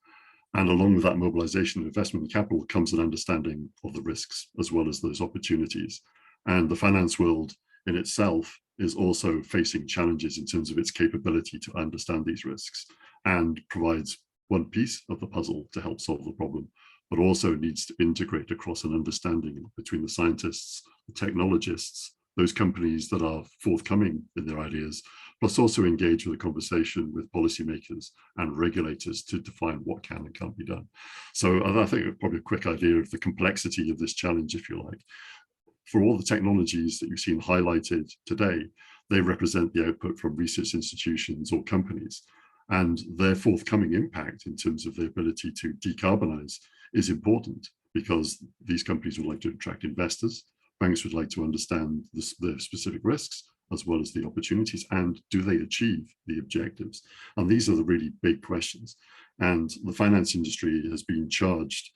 And along with that mobilization of investment and capital comes an understanding of the risks as well as those opportunities. And the finance world in itself is also facing challenges in terms of its capability to understand these risks and provides one piece of the puzzle to help solve the problem, but also needs to integrate across an understanding between the scientists, the technologists, those companies that are forthcoming in their ideas, plus also engage with a conversation with policymakers and regulators to define what can and can't be done. So I think probably a quick idea of the complexity of this challenge, if you like. For all the technologies that you've seen highlighted today, they represent the output from research institutions or companies, and their forthcoming impact in terms of their ability to decarbonize is important because these companies would like to attract investors. Banks would like to understand the specific risks as well as the opportunities, and do they achieve the objectives? And these are the really big questions. And the finance industry has been charged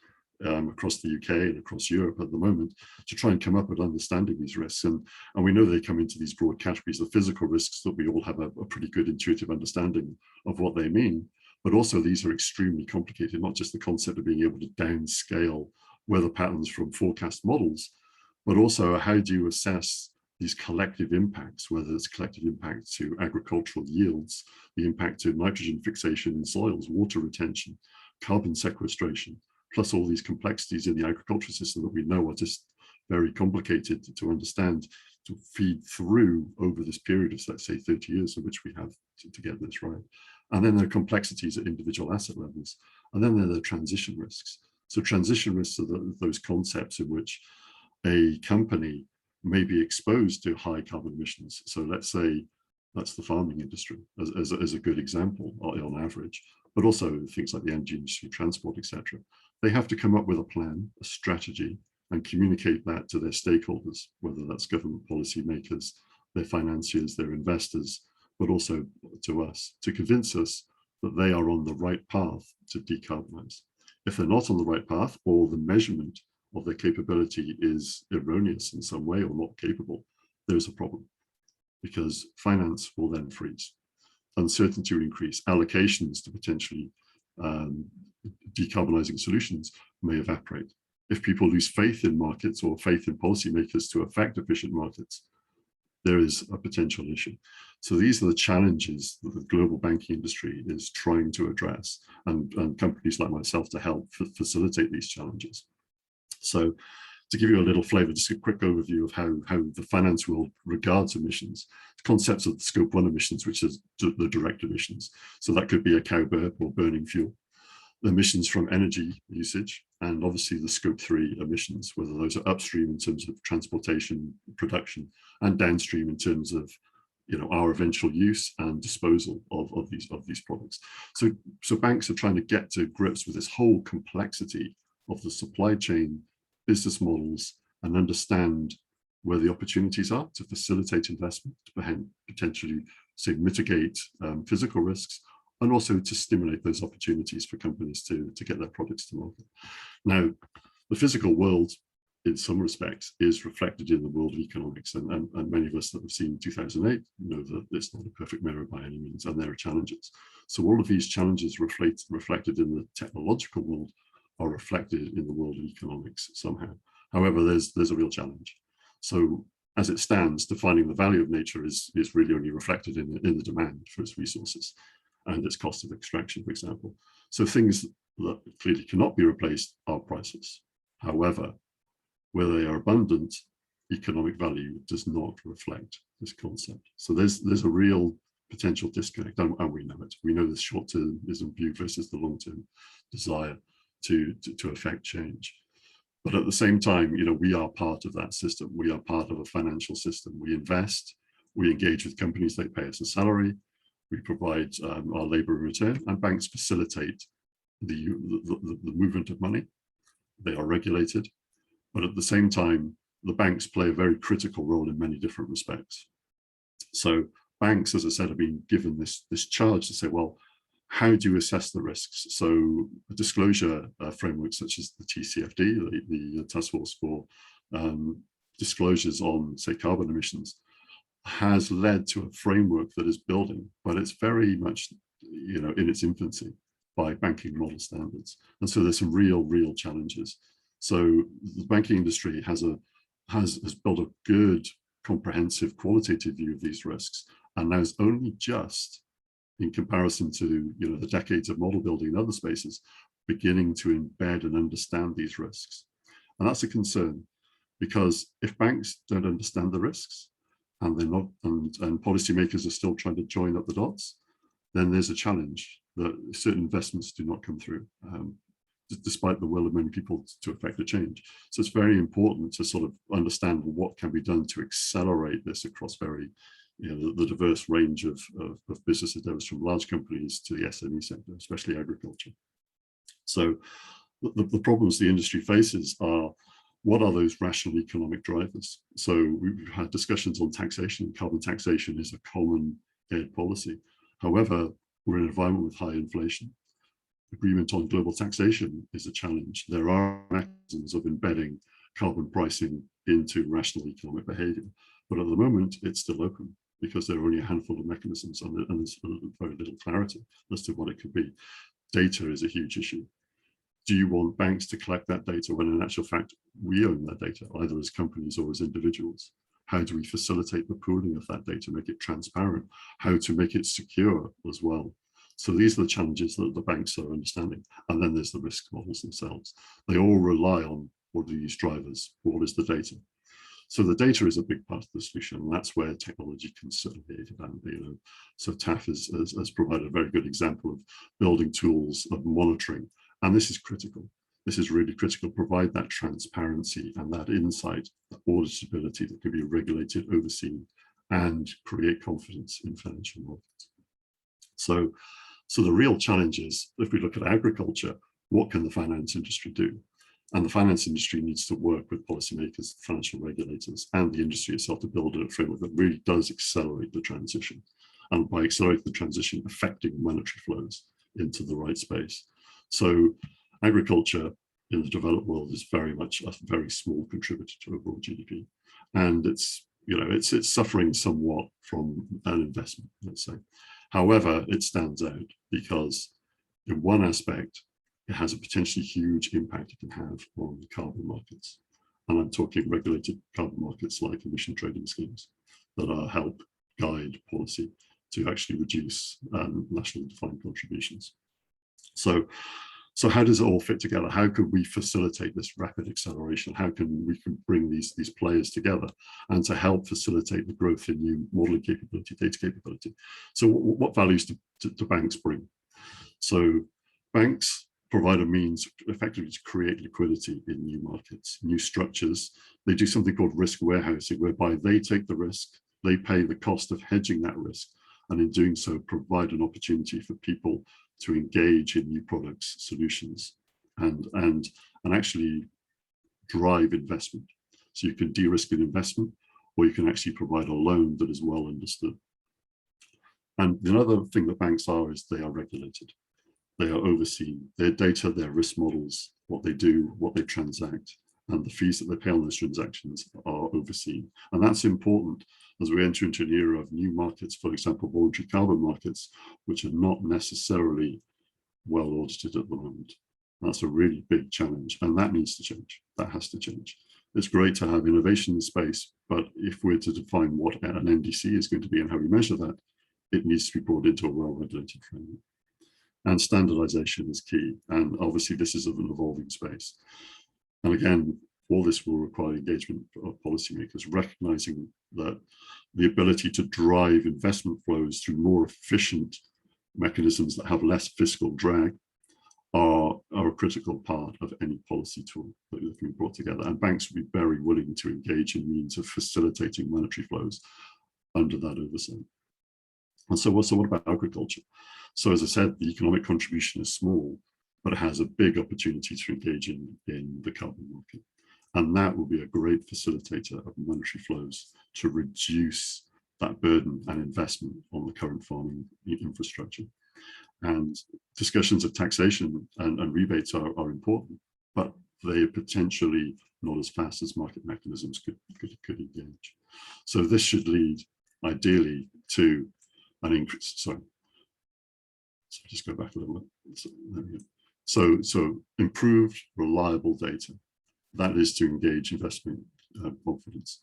across the UK and across Europe at the moment to try and come up with understanding these risks. And we know they come into these broad categories, the physical risks that we all have a pretty good intuitive understanding of what they mean, but also these are extremely complicated, not just the concept of being able to downscale weather patterns from forecast models, but also how do you assess these collective impacts, whether it's collective impact to agricultural yields, the impact to nitrogen fixation in soils, water retention, carbon sequestration, plus all these complexities in the agricultural system that we know are just very complicated to understand, to feed through over this period of, let's say, 30 years in which we have to get this right. And then there are complexities at individual asset levels. And then there are the transition risks. So transition risks are those concepts in which a company may be exposed to high carbon emissions. So let's say that's the farming industry as a good example on average, but also things like the energy industry, transport, etc. They have to come up with a plan, a strategy, and communicate that to their stakeholders, whether that's government policy makers, their financiers, their investors, but also to us, to convince us that they are on the right path to decarbonize. If they're not on the right path, or the measurement of their capability is erroneous in some way or not capable, there's a problem, because finance will then freeze. Uncertainty will increase. Allocations to potentially decarbonizing solutions may evaporate. If people lose faith in markets or faith in policymakers to affect efficient markets, there is a potential issue. So these are the challenges that the global banking industry is trying to address, and companies like myself to help facilitate these challenges. So to give you a little flavor, just a quick overview of how the finance world regards emissions, concepts of scope 1 emissions, which is the direct emissions. So that could be a cow burp or burning fuel. emissions from energy usage, and obviously the scope 3 emissions, whether those are upstream in terms of transportation, production, and downstream in terms of our eventual use and disposal of these products. So banks are trying to get to grips with this whole complexity of the supply chain, business models, and understand where the opportunities are to facilitate investment, to potentially, say, mitigate physical risks, and also to stimulate those opportunities for companies to get their products to market. Now, the physical world, in some respects, is reflected in the world of economics, and many of us that have seen 2008 know that it's not a perfect mirror by any means, and there are challenges. So all of these challenges reflected in the technological world are reflected in the world of economics somehow. However, there's a real challenge. So as it stands, defining the value of nature is really only reflected in the demand for its resources and its cost of extraction, for example. So things that clearly cannot be replaced are priceless. However, where they are abundant, economic value does not reflect this concept. So there's a real potential disconnect, and we know it. We know this short-termism view versus the long-term desire to affect change. But at the same time, we are part of that system. We are part of a financial system. We invest, we engage with companies, they pay us a salary, we provide our labor in return, and banks facilitate the movement of money. They are regulated, but at the same time, the banks play a very critical role in many different respects. So banks, as I said, have been given this charge to say, well, how do you assess the risks? So a disclosure framework such as the TCFD, the Task Force for Disclosures on, say, carbon emissions, has led to a framework that is building, but it's very much, in its infancy by banking model standards. And so there's some real challenges. So the banking industry has built a good, comprehensive, qualitative view of these risks, and now is only just, in comparison to the decades of model building in other spaces, beginning to embed and understand these risks. And that's a concern, because if banks don't understand the risks, and they're not, and policymakers are still trying to join up the dots, then there's a challenge that certain investments do not come through, despite the will of many people to effect a change. So it's very important to sort of understand what can be done to accelerate this across the diverse range of business endeavors, from large companies to the SME sector, especially agriculture. So the problems the industry faces are, what are those rational economic drivers? So we've had discussions on taxation. Carbon taxation is a common aired policy. However, we're in an environment with high inflation. Agreement on global taxation is a challenge. There are mechanisms of embedding carbon pricing into rational economic behavior, but at the moment it's still open, because there are only a handful of mechanisms, and there's very little clarity as to what it could be. Data is a huge issue. Do you want banks to collect that data when in actual fact we own that data, either as companies or as individuals? How do we facilitate the pooling of that data, make it transparent? How to make it secure as well? So these are the challenges that the banks are understanding. And then there's the risk models themselves. They all rely on, what are these drivers? What is the data? So the data is a big part of the solution, and that's where technology can certainly aid. And so TAF has provided a very good example of building tools of monitoring, and this is critical. This is really critical. Provide that transparency and that insight, that auditability that can be regulated, overseen, and create confidence in financial markets. So the real challenge is, if we look at agriculture, what can the finance industry do? And the finance industry needs to work with policymakers, financial regulators, and the industry itself to build a framework that really does accelerate the transition. And by accelerating the transition, affecting monetary flows into the right space. So agriculture in the developed world is very much a very small contributor to overall GDP. And it's suffering somewhat from an investment, let's say. However, it stands out because in one aspect, it has a potentially huge impact it can have on carbon markets. And I'm talking regulated carbon markets like emission trading schemes that help guide policy to actually reduce nationally defined contributions. So how does it all fit together? How could we facilitate this rapid acceleration? How can we bring these players together and to help facilitate the growth in new modeling capability, data capability? So what values do banks bring? So banks provide a means effectively to create liquidity in new markets, new structures. They do something called risk warehousing, whereby they take the risk, they pay the cost of hedging that risk, and in doing so provide an opportunity for people to engage in new products, solutions, and actually drive investment. So you can de-risk an investment, or you can actually provide a loan that is well understood. And another thing that banks are is they are regulated. They are overseen. Their data, their risk models, what they do, what they transact, and the fees that they pay on those transactions are overseen. And that's important as we enter into an era of new markets, for example, voluntary carbon markets, which are not necessarily well audited at the moment. That's a really big challenge, and that needs to change. That has to change. It's great to have innovation in space, but if we're to define what an NDC is going to be and how we measure that, it needs to be brought into a well-regulated framework. And standardization is key. And obviously this is an evolving space. And again, all this will require engagement of policymakers, recognizing that the ability to drive investment flows through more efficient mechanisms that have less fiscal drag are a critical part of any policy tool that can be brought together. And banks would be very willing to engage in means of facilitating monetary flows under that oversight. And so what about agriculture? So as I said, the economic contribution is small, but it has a big opportunity to engage in the carbon market. And that will be a great facilitator of monetary flows to reduce that burden and investment on the current farming infrastructure. And discussions of taxation and rebates are important, but they are potentially not as fast as market mechanisms could engage. So this should lead ideally to an increase. So just go back a little bit. So, there we go. So improved, reliable data. That is to engage investment confidence.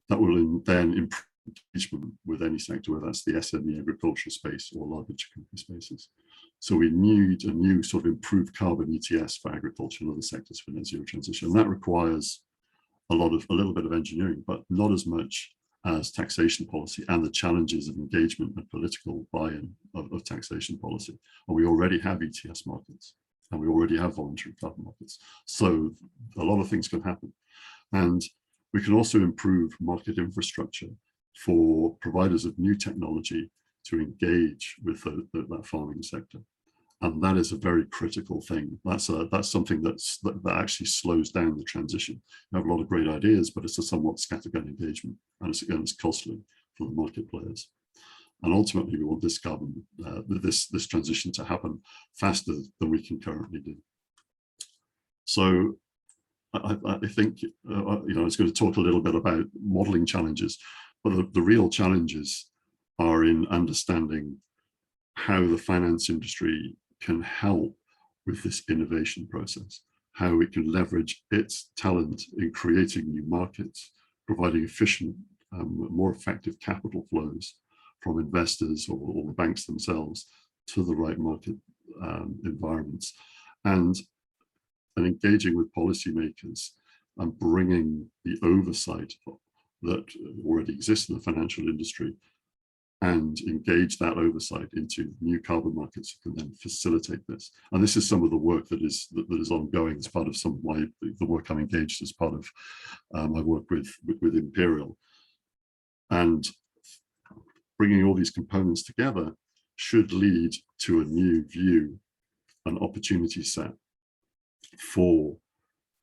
That will then improve engagement with any sector, whether that's the SME agricultural space or larger company spaces. So we need a new sort of improved carbon ETS for agriculture and other sectors for net zero transition. And that requires a little bit of engineering, but not as much as taxation policy and the challenges of engagement and political buy-in of taxation policy. And we already have ETS markets, and we already have voluntary carbon markets. So a lot of things can happen. And we can also improve market infrastructure for providers of new technology to engage with that farming sector. And that is a very critical thing. That's something that actually slows down the transition. You have a lot of great ideas, but it's a somewhat scattergun engagement, and it's costly for the market players. And ultimately, we want this this transition to happen faster than we can currently do. So I think I was going to talk a little bit about modeling challenges, but the real challenges are in understanding how the finance industry can help with this innovation process, how it can leverage its talent in creating new markets, providing efficient, more effective capital flows from investors or the banks themselves to the right market environments, and engaging with policymakers and bringing the oversight that already exists in the financial industry and engage that oversight into new carbon markets that can then facilitate this. And this is some of the work that is ongoing as part of some of the work I'm engaged as part of my work with Imperial. And bringing all these components together should lead to a new view, an opportunity set for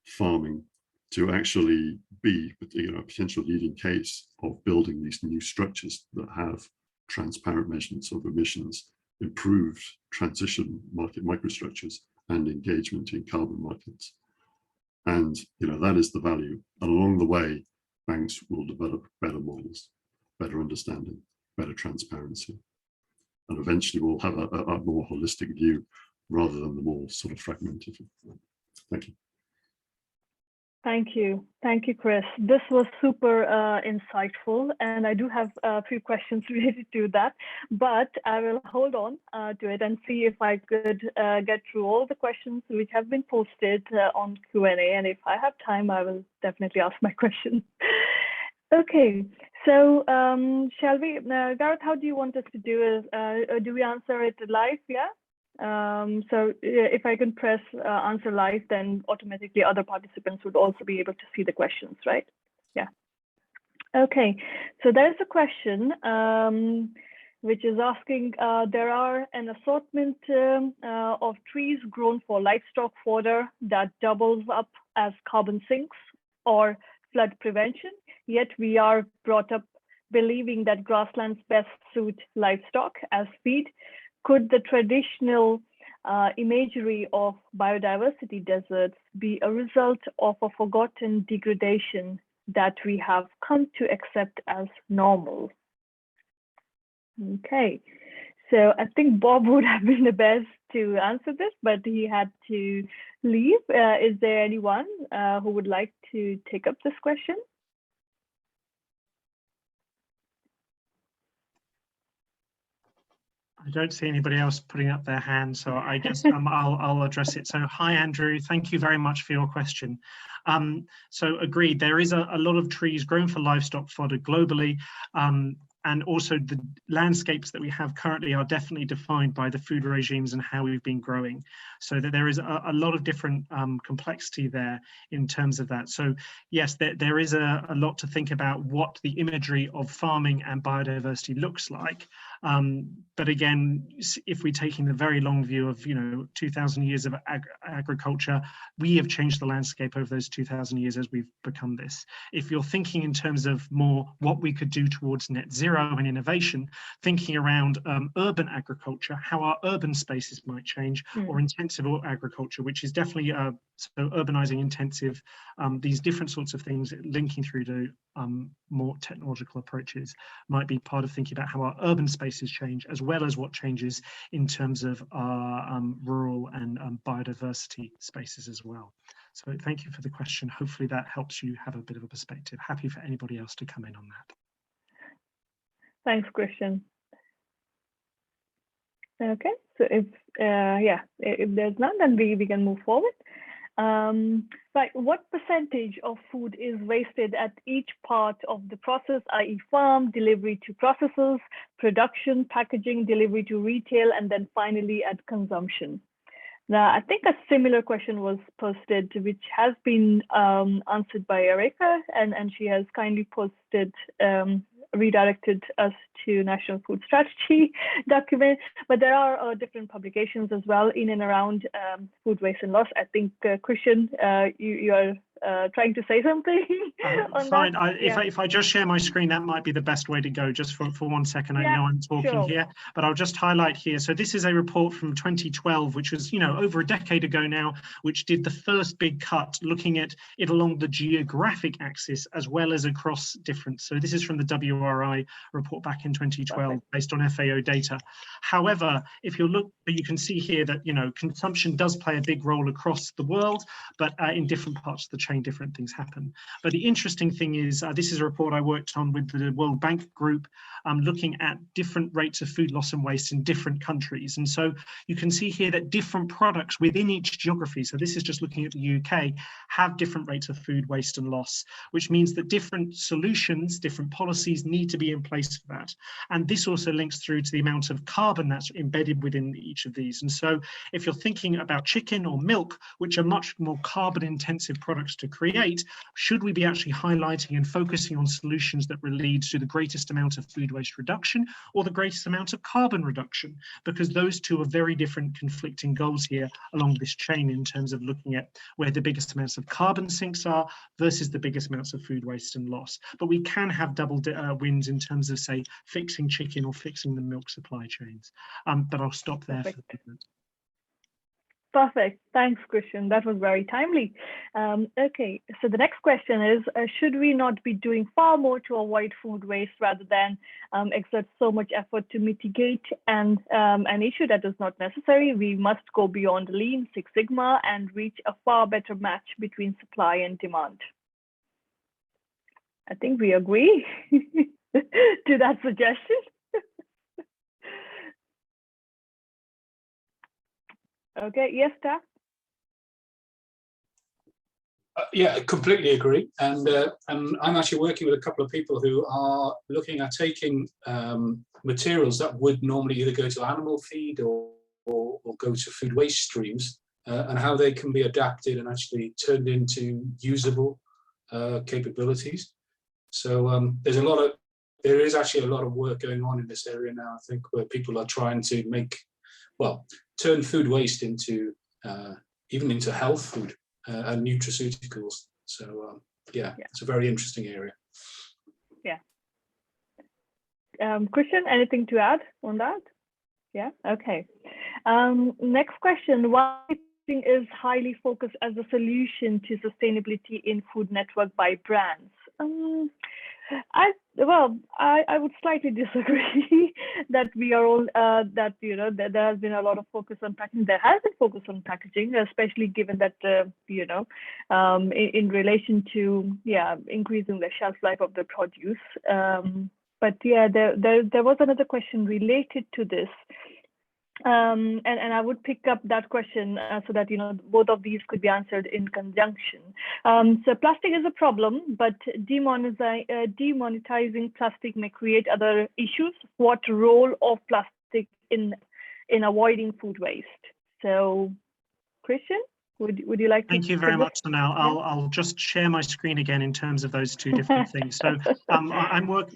farming to actually be a potential leading case of building these new structures that have transparent measurements of emissions, improved transition market microstructures, and engagement in carbon markets. And that is the value. And along the way, banks will develop better models, better understanding, better transparency. And eventually we'll have a more holistic view rather than the more sort of fragmented view. Thank you. Thank you. Thank you, Chris. This was super insightful, and I do have a few questions related to that, but I will hold on to it and see if I could get through all the questions which have been posted on Q&A, and if I have time, I will definitely ask my question. Okay, so shall we, Gareth, how do you want us to do it? Do we answer it live? Yeah? So if I can press answer live, then automatically other participants would also be able to see the questions, right? Yeah. Okay, so there's a question which is asking, there are an assortment of trees grown for livestock fodder that doubles up as carbon sinks or flood prevention, yet we are brought up believing that grasslands best suit livestock as feed. Could the traditional imagery of biodiversity deserts be a result of a forgotten degradation that we have come to accept as normal? Okay, so I think Bob would have been the best to answer this, but he had to leave. Is there anyone who would like to take up this question? I don't see anybody else putting up their hand, so I guess I'll address it. So hi, Andrew. Thank you very much for your question. So agreed, there is a lot of trees grown for livestock fodder globally. And also the landscapes that we have currently are definitely defined by the food regimes and how we've been growing. So that there is a lot of different complexity there in terms of that. So yes, there is a lot to think about what the imagery of farming and biodiversity looks like. But again, if we're taking the very long view of 2,000 years of agriculture, we have changed the landscape over those 2,000 years as we've become this. If you're thinking in terms of more what we could do towards net zero and innovation, thinking around urban agriculture, how our urban spaces might change, or intensive agriculture, which is definitely so urbanizing intensive, these different sorts of things linking through to more technological approaches might be part of thinking about how our urban spaces change, as well as what changes in terms of our rural and biodiversity spaces as well. So thank you for the question. Hopefully that helps you have a bit of a perspective. Happy for anybody else to come in on that. Thanks, Christian. Okay, so if there's none, then we can move forward. Right, what percentage of food is wasted at each part of the process, i.e. farm, delivery to processors, production, packaging, delivery to retail, and then finally at consumption? Now, I think a similar question was posted, which has been answered by Erica, and she has kindly posted, redirected us to National Food Strategy document, but there are different publications as well in and around food waste and loss. I think, Christian, you are trying to say something on fine. that? If I just share my screen, that might be the best way to go, just for 1 second. I know I'm talking here, but I'll just highlight here. So this is a report from 2012, which was, over a decade ago now, which did the first big cut, looking at it along the geographic axis as well as across different. So this is from the WRI report back in 2012, based on FAO data. However, if you look, you can see here that, consumption does play a big role across the world, but in different parts of the chain, different things happen. But the interesting thing is, this is a report I worked on with the World Bank Group, looking at different rates of food loss and waste in different countries. And so you can see here that different products within each geography, so this is just looking at the UK, have different rates of food waste and loss, which means that different solutions, different policies need to be in place for that. And this also links through to the amount of carbon that's embedded within each of these. And so if you're thinking about chicken or milk, which are much more carbon intensive products to create, should we be actually highlighting and focusing on solutions that will lead to the greatest amount of food waste reduction or the greatest amount of carbon reduction? Because those two are very different conflicting goals here along this chain in terms of looking at where the biggest amounts of carbon sinks are versus the biggest amounts of food waste and loss. But we can have double wins in terms of, say, fixing chicken or fixing the milk supply chains. But I'll stop there for the moment. Perfect. Thanks, Christian. That was very timely. Okay, so the next question is, should we not be doing far more to avoid food waste rather than exert so much effort to mitigate an issue that is not necessary? We must go beyond Lean Six Sigma and reach a far better match between supply and demand. I think we agree to that suggestion. Okay, yes, Taff? Yeah, completely agree. And I'm actually working with a couple of people who are looking at taking materials that would normally either go to animal feed or or go to food waste streams, and how they can be adapted and actually turned into usable capabilities. So there is actually a lot of work going on in this area now, I think, where people are trying to turn food waste into even into health food and nutraceuticals. So yeah, it's a very interesting area. Yeah. Christian, anything to add on that? Yeah, okay. Next question, why is highly focused as a solution to sustainability in food network by brands? I would slightly disagree that we are all that there has been a lot of focus on packaging. There has been focus on packaging, especially given that in relation to increasing the shelf life of the produce. But yeah, there was another question related to this. And I would pick up that question so that both of these could be answered in conjunction. So plastic is a problem, but demonetizing plastic may create other issues. What role of plastic in avoiding food waste? So, Christian, would you like to? Thank you very much, Sonal. I'll just share my screen again in terms of those two different things. So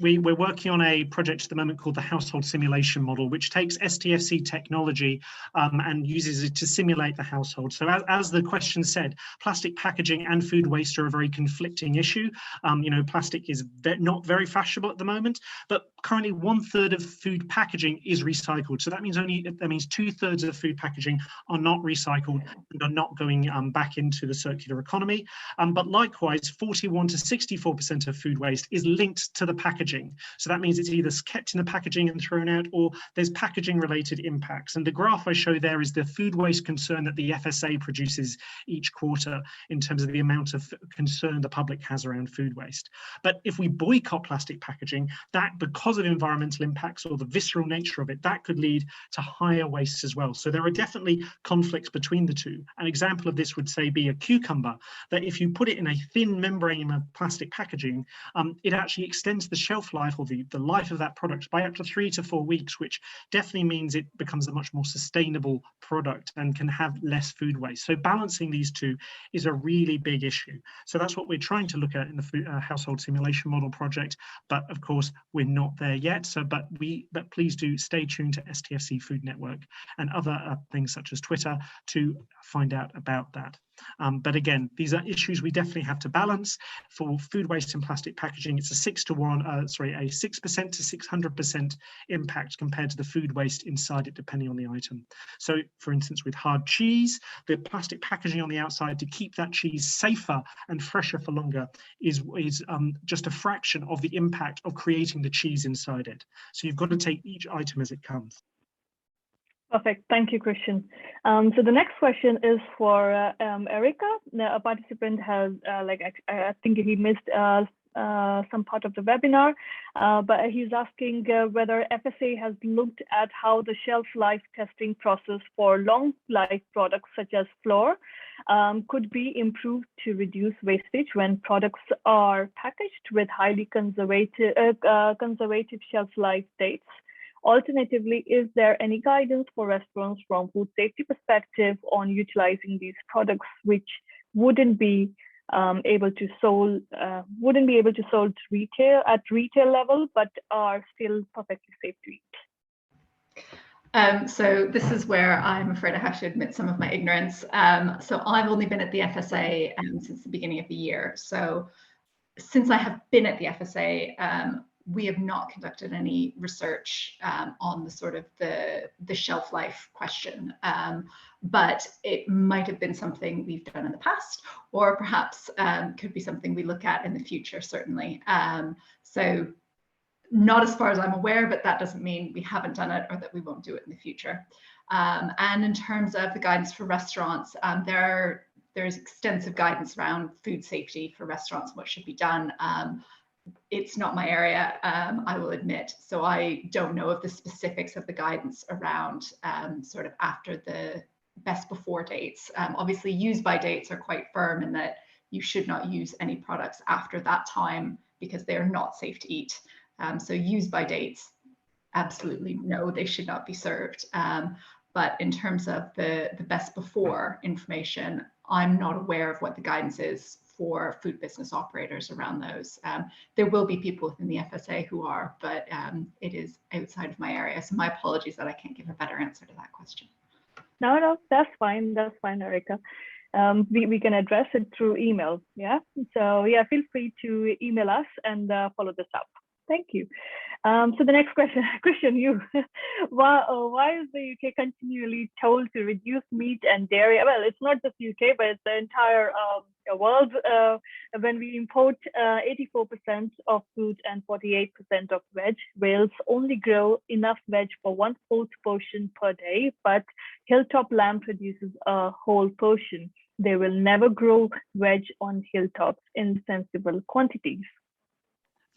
we're working on a project at the moment called the Household Simulation Model, which takes STFC technology and uses it to simulate the household. So as the question said, plastic packaging and food waste are a very conflicting issue. Plastic is not very fashionable at the moment, but currently 1/3 of food packaging is recycled. So that means 2/3 of food packaging are not recycled and are not going back into the circular economy. But likewise, 41 to 64% of food waste is linked to the packaging. So that means it's either kept in the packaging and thrown out, or there's packaging related impacts. And the graph I show there is the food waste concern that the FSA produces each quarter in terms of the amount of concern the public has around food waste. But if we boycott plastic packaging, that, because of environmental impacts or the visceral nature of it, that could lead to higher wastes as well. So there are definitely conflicts between the two. An example of this would say be a cucumber, that if you put it in a thin membrane of plastic packaging, it actually extends the shelf life or the life of that product by up to 3 to 4 weeks, which definitely means it becomes a much more sustainable product and can have less food waste. So balancing these two is a really big issue. So that's what we're trying to look at in the Household Simulation Model project. But of course, we're not there yet. So, but please do stay tuned to STFC Food Network and other things such as Twitter to find out about that. But again, these are issues we definitely have to balance. For food waste and plastic packaging, it's a 6 to 6% to 600% impact compared to the food waste inside it, depending on the item. So, for instance, with hard cheese, the plastic packaging on the outside to keep that cheese safer and fresher for longer is just a fraction of the impact of creating the cheese inside it. So you've got to take each item as it comes. Perfect. Thank you, Christian. So the next question is for Erica. A participant has, I think he missed some part of the webinar, but he's asking whether FSA has looked at how the shelf life testing process for long life products such as flour could be improved to reduce wastage when products are packaged with highly conservative shelf life dates. Alternatively, is there any guidance for restaurants from food safety perspective on utilizing these products which wouldn't be able to sold retail at retail level, but are still perfectly safe to eat? So this is where I'm afraid I have to admit some of my ignorance. So I've only been at the FSA since the beginning of the year. So since I have been at the FSA, we have not conducted any research on the sort of the shelf life question, but it might have been something we've done in the past, or perhaps could be something we look at in the future, certainly. So not as far as I'm aware, but that doesn't mean we haven't done it or that we won't do it in the future. And in terms of the guidance for restaurants, there's extensive guidance around food safety for restaurants, what should be done. It's not my area, I will admit, so I don't know of the specifics of the guidance around sort of after the best before dates. Obviously, use by dates are quite firm in that you should not use any products after that time because they are not safe to eat. So use by dates, absolutely no, they should not be served. But in terms of the best before information, I'm not aware of what the guidance is for food business operators around those. There will be people within the FSA who are, but it is outside of my area. So my apologies that I can't give a better answer to that question. No, that's fine. That's fine, Erica. We can address it through email. Yeah. So yeah, feel free to email us and follow this up. Thank you. So the next question, Christian, you. why is the UK continually told to reduce meat and dairy? Well, it's not just UK, but it's the entire world. When we import 84% of fruit and 48% of veg, Wales only grow enough veg for 1/4 portion per day, but Hilltop lamb produces a whole portion. They will never grow veg on hilltops in sensible quantities.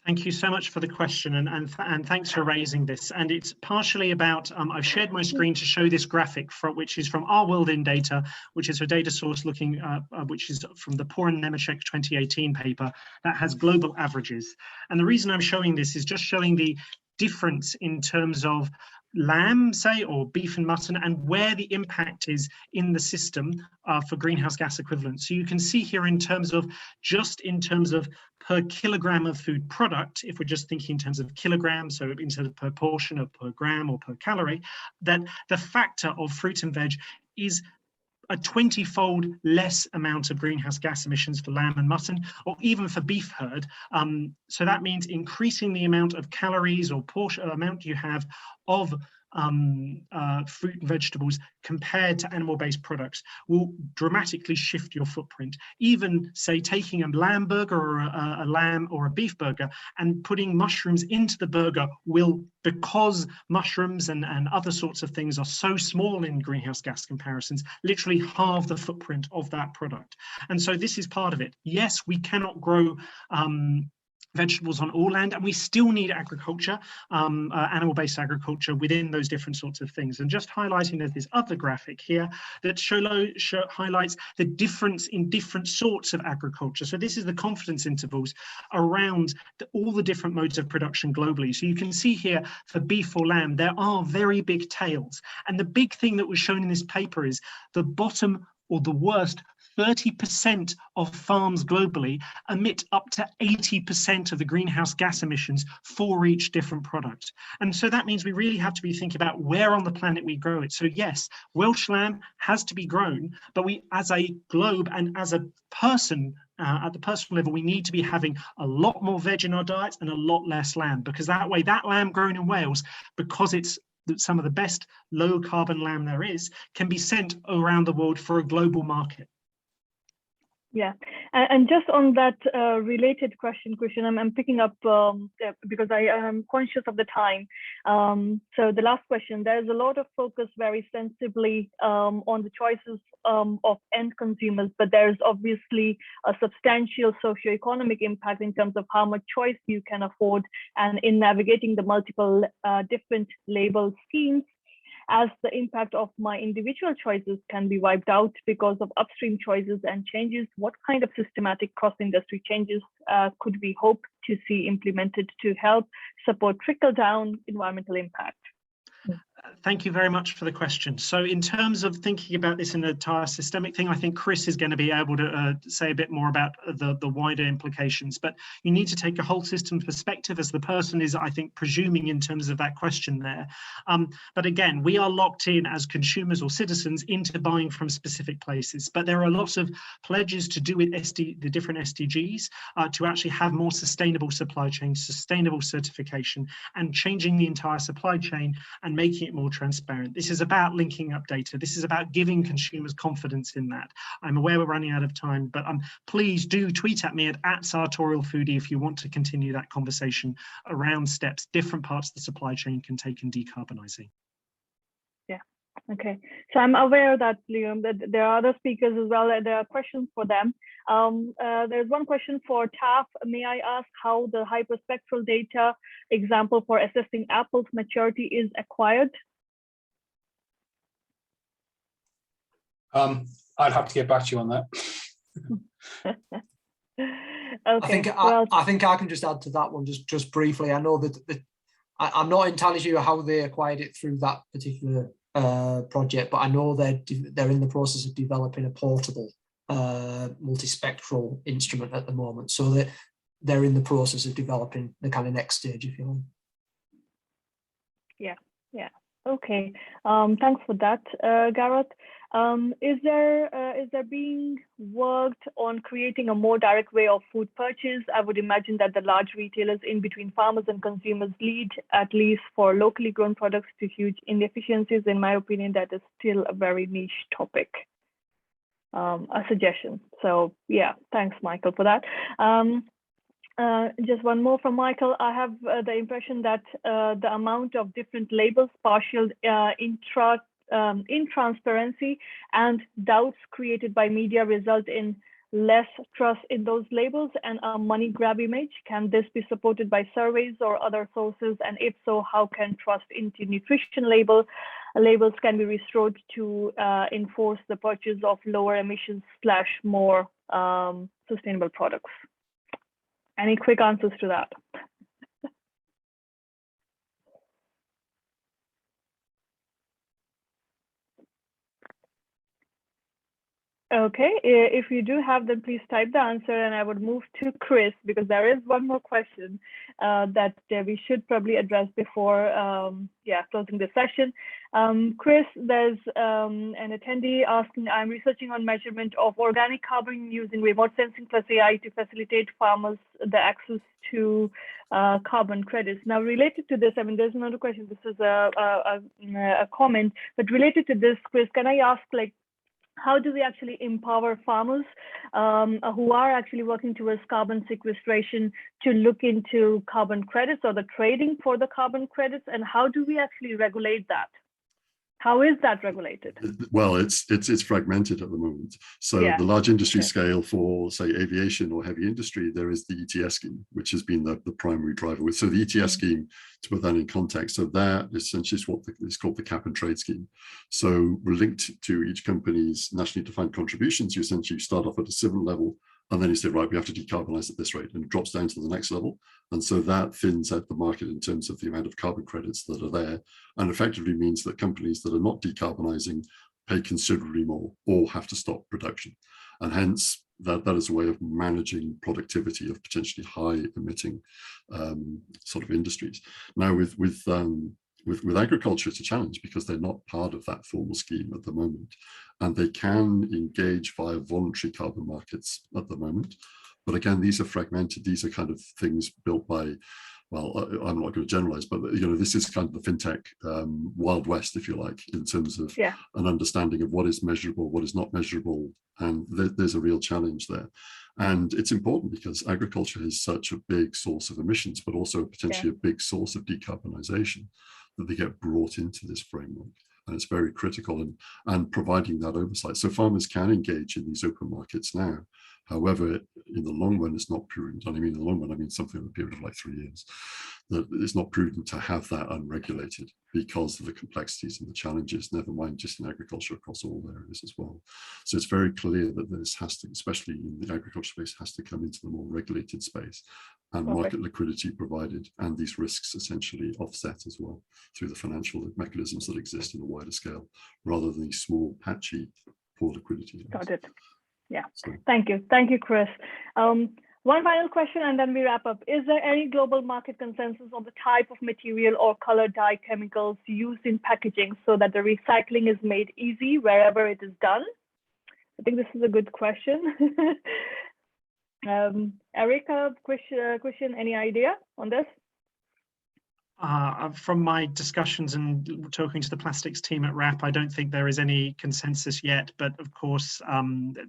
Thank you so much for the question, and thanks for raising this. And it's partially about, I've shared my screen to show this graphic, which is from Our World in Data, which is a data source looking, which is from the Poor and Nemechek 2018 paper that has global averages. And the reason I'm showing this is just showing the difference in terms of lamb, say, or beef and mutton, and where the impact is in the system for greenhouse gas equivalents. So you can see here in terms of per kilogram of food product, if we're just thinking in terms of kilograms, so instead of per portion or per gram or per calorie, that the factor of fruit and veg is a 20-fold less amount of greenhouse gas emissions for lamb and mutton, or even for beef herd. So that means increasing the amount of calories or portion amount you have of fruit and vegetables compared to animal-based products will dramatically shift your footprint. Even say taking a lamb burger or a lamb or a beef burger and putting mushrooms into the burger will, because mushrooms and other sorts of things are so small in greenhouse gas comparisons, literally halve the footprint of that product. And so this is part of it. Yes, we cannot grow vegetables on all land, and we still need agriculture, animal-based agriculture within those different sorts of things. And just highlighting, there's this other graphic here that highlights the difference in different sorts of agriculture. So this is the confidence intervals around all the different modes of production globally. So you can see here for beef or lamb, there are very big tails. And the big thing that was shown in this paper is the bottom or the worst 30% of farms globally emit up to 80% of the greenhouse gas emissions for each different product. And so that means we really have to be thinking about where on the planet we grow it. So yes, Welsh lamb has to be grown, but we as a globe and as a person, at the personal level, we need to be having a lot more veg in our diets and a lot less lamb, because that way that lamb grown in Wales, because it's some of the best low carbon lamb there is, can be sent around the world for a global market. Yeah, and just on that related question, Christian, I'm picking up because I am conscious of the time. So the last question, there's a lot of focus very sensibly on the choices of end consumers, but there's obviously a substantial socioeconomic impact in terms of how much choice you can afford, and in navigating the multiple different label schemes, as the impact of my individual choices can be wiped out because of upstream choices and changes. What kind of systematic cross-industry changes could we hope to see implemented to help support trickle-down environmental impact? Thank you very much for the question. So in terms of thinking about this in an entire systemic thing, I think Chris is going to be able to say a bit more about the wider implications, but you need to take a whole system perspective, as the person is, I think, presuming in terms of that question there. But again, we are locked in as consumers or citizens into buying from specific places, but there are lots of pledges to do with the different SDGs to actually have more sustainable supply chains, sustainable certification, and changing the entire supply chain and making it more transparent. This is about linking up data. This is about giving consumers confidence in that. I'm aware we're running out of time, but please do tweet at me at sartorialfoodie if you want to continue that conversation around steps different parts of the supply chain can take in decarbonising. Yeah, okay. So I'm aware that, Liam, that there are other speakers as well, and there are questions for them. There's one question for TAF. May I ask how the hyperspectral data example for assessing apples maturity is acquired? I'd have to get back to you on that. Okay. I think I can just add to that one just briefly. I know that I'm not entirely sure how they acquired it through that particular project, but I know they're in the process of developing a portable multispectral instrument at the moment. So that they're in the process of developing the kind of next stage, if you like. Yeah. Okay. Thanks for that, Gareth. Is there being worked on creating a more direct way of food purchase? I would imagine that the large retailers in between farmers and consumers lead, at least for locally grown products, to huge inefficiencies. In my opinion, that is still a very niche topic. A suggestion. So yeah, thanks, Michael, for that. Just one more from Michael. I have the impression that the amount of different labels, partial intransparency, and doubts created by media result in less trust in those labels and a money grab image. Can this be supported by surveys or other sources? And if so, how can trust into nutrition labels can be restored to enforce the purchase of lower emissions / more sustainable products? Any quick answers to that? Okay, if you do have them, please type the answer, and I would move to Chris, because there is one more question that we should probably address before closing the session. Chris, there's an attendee asking, I'm researching on measurement of organic carbon using remote sensing plus AI to facilitate farmers the access to carbon credits. Now, related to this, I mean, there's another question. This is a comment, but related to this, Chris, can I ask, like, how do we actually empower farmers who are actually working towards carbon sequestration to look into carbon credits or the trading for the carbon credits? And how do we actually regulate that? How is that regulated? Well, it's fragmented at the moment. So the large industry scale for, say, aviation or heavy industry, there is the ETS scheme, which has been the primary driver. So the ETS scheme, to put that in context, so that essentially is what is called the cap and trade scheme. So we're linked to each company's nationally defined contributions. You essentially start off at a civil level, and then you say, right, we have to decarbonize at this rate, and it drops down to the next level. And so that thins out the market in terms of the amount of carbon credits that are there, and effectively means that companies that are not decarbonizing pay considerably more or have to stop production. And hence, that is a way of managing productivity of potentially high emitting sort of industries. Now, with agriculture, it's a challenge because they're not part of that formal scheme at the moment, and they can engage via voluntary carbon markets at the moment. But again, these are fragmented. These are kind of things built by, well, I'm not going to generalize, but this is kind of the fintech Wild West, if you like, in terms of an understanding of what is measurable, what is not measurable, and there's a real challenge there. And it's important because agriculture is such a big source of emissions, but also potentially a big source of decarbonisation, that they get brought into this framework. And it's very critical and providing that oversight. So farmers can engage in these open markets now. However, in the long run, it's not prudent. And I mean, in the long run, I mean something in a period of like 3 years. That it's not prudent to have that unregulated because of the complexities and the challenges, never mind just in agriculture across all areas as well. So it's very clear that this has to, especially in the agriculture space, has to come into the more regulated space and market liquidity provided, and these risks essentially offset as well through the financial mechanisms that exist in a wider scale, rather than these small, patchy, poor liquidity. Got it. Yeah, thank you, Chris. One final question, and then we wrap up. Is there any global market consensus on the type of material or color dye chemicals used in packaging so that the recycling is made easy wherever it is done? I think this is a good question. Erica, Christian, any idea on this? From my discussions and talking to the plastics team at WRAP, I don't think there is any consensus yet, but of course,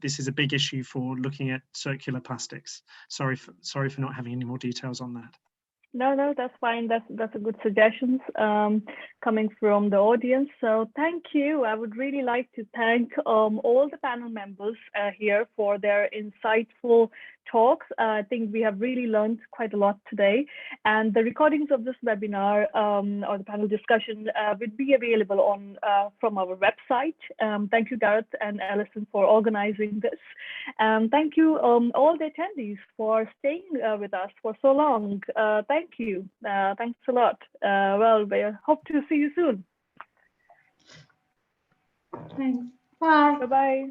this is a big issue for looking at circular plastics. Sorry for not having any more details on that. No, that's fine. That's a good suggestions coming from the audience. So thank you. I would really like to thank all the panel members here for their insightful talks. I think we have really learned quite a lot today. And the recordings of this webinar or the panel discussion will be available on from our website. Thank you, Gareth and Alison, for organizing this. Thank you all the attendees for staying with us for so long. Thank you. Thanks a lot. Well, we hope to see you soon. Thanks. Bye. Bye-bye.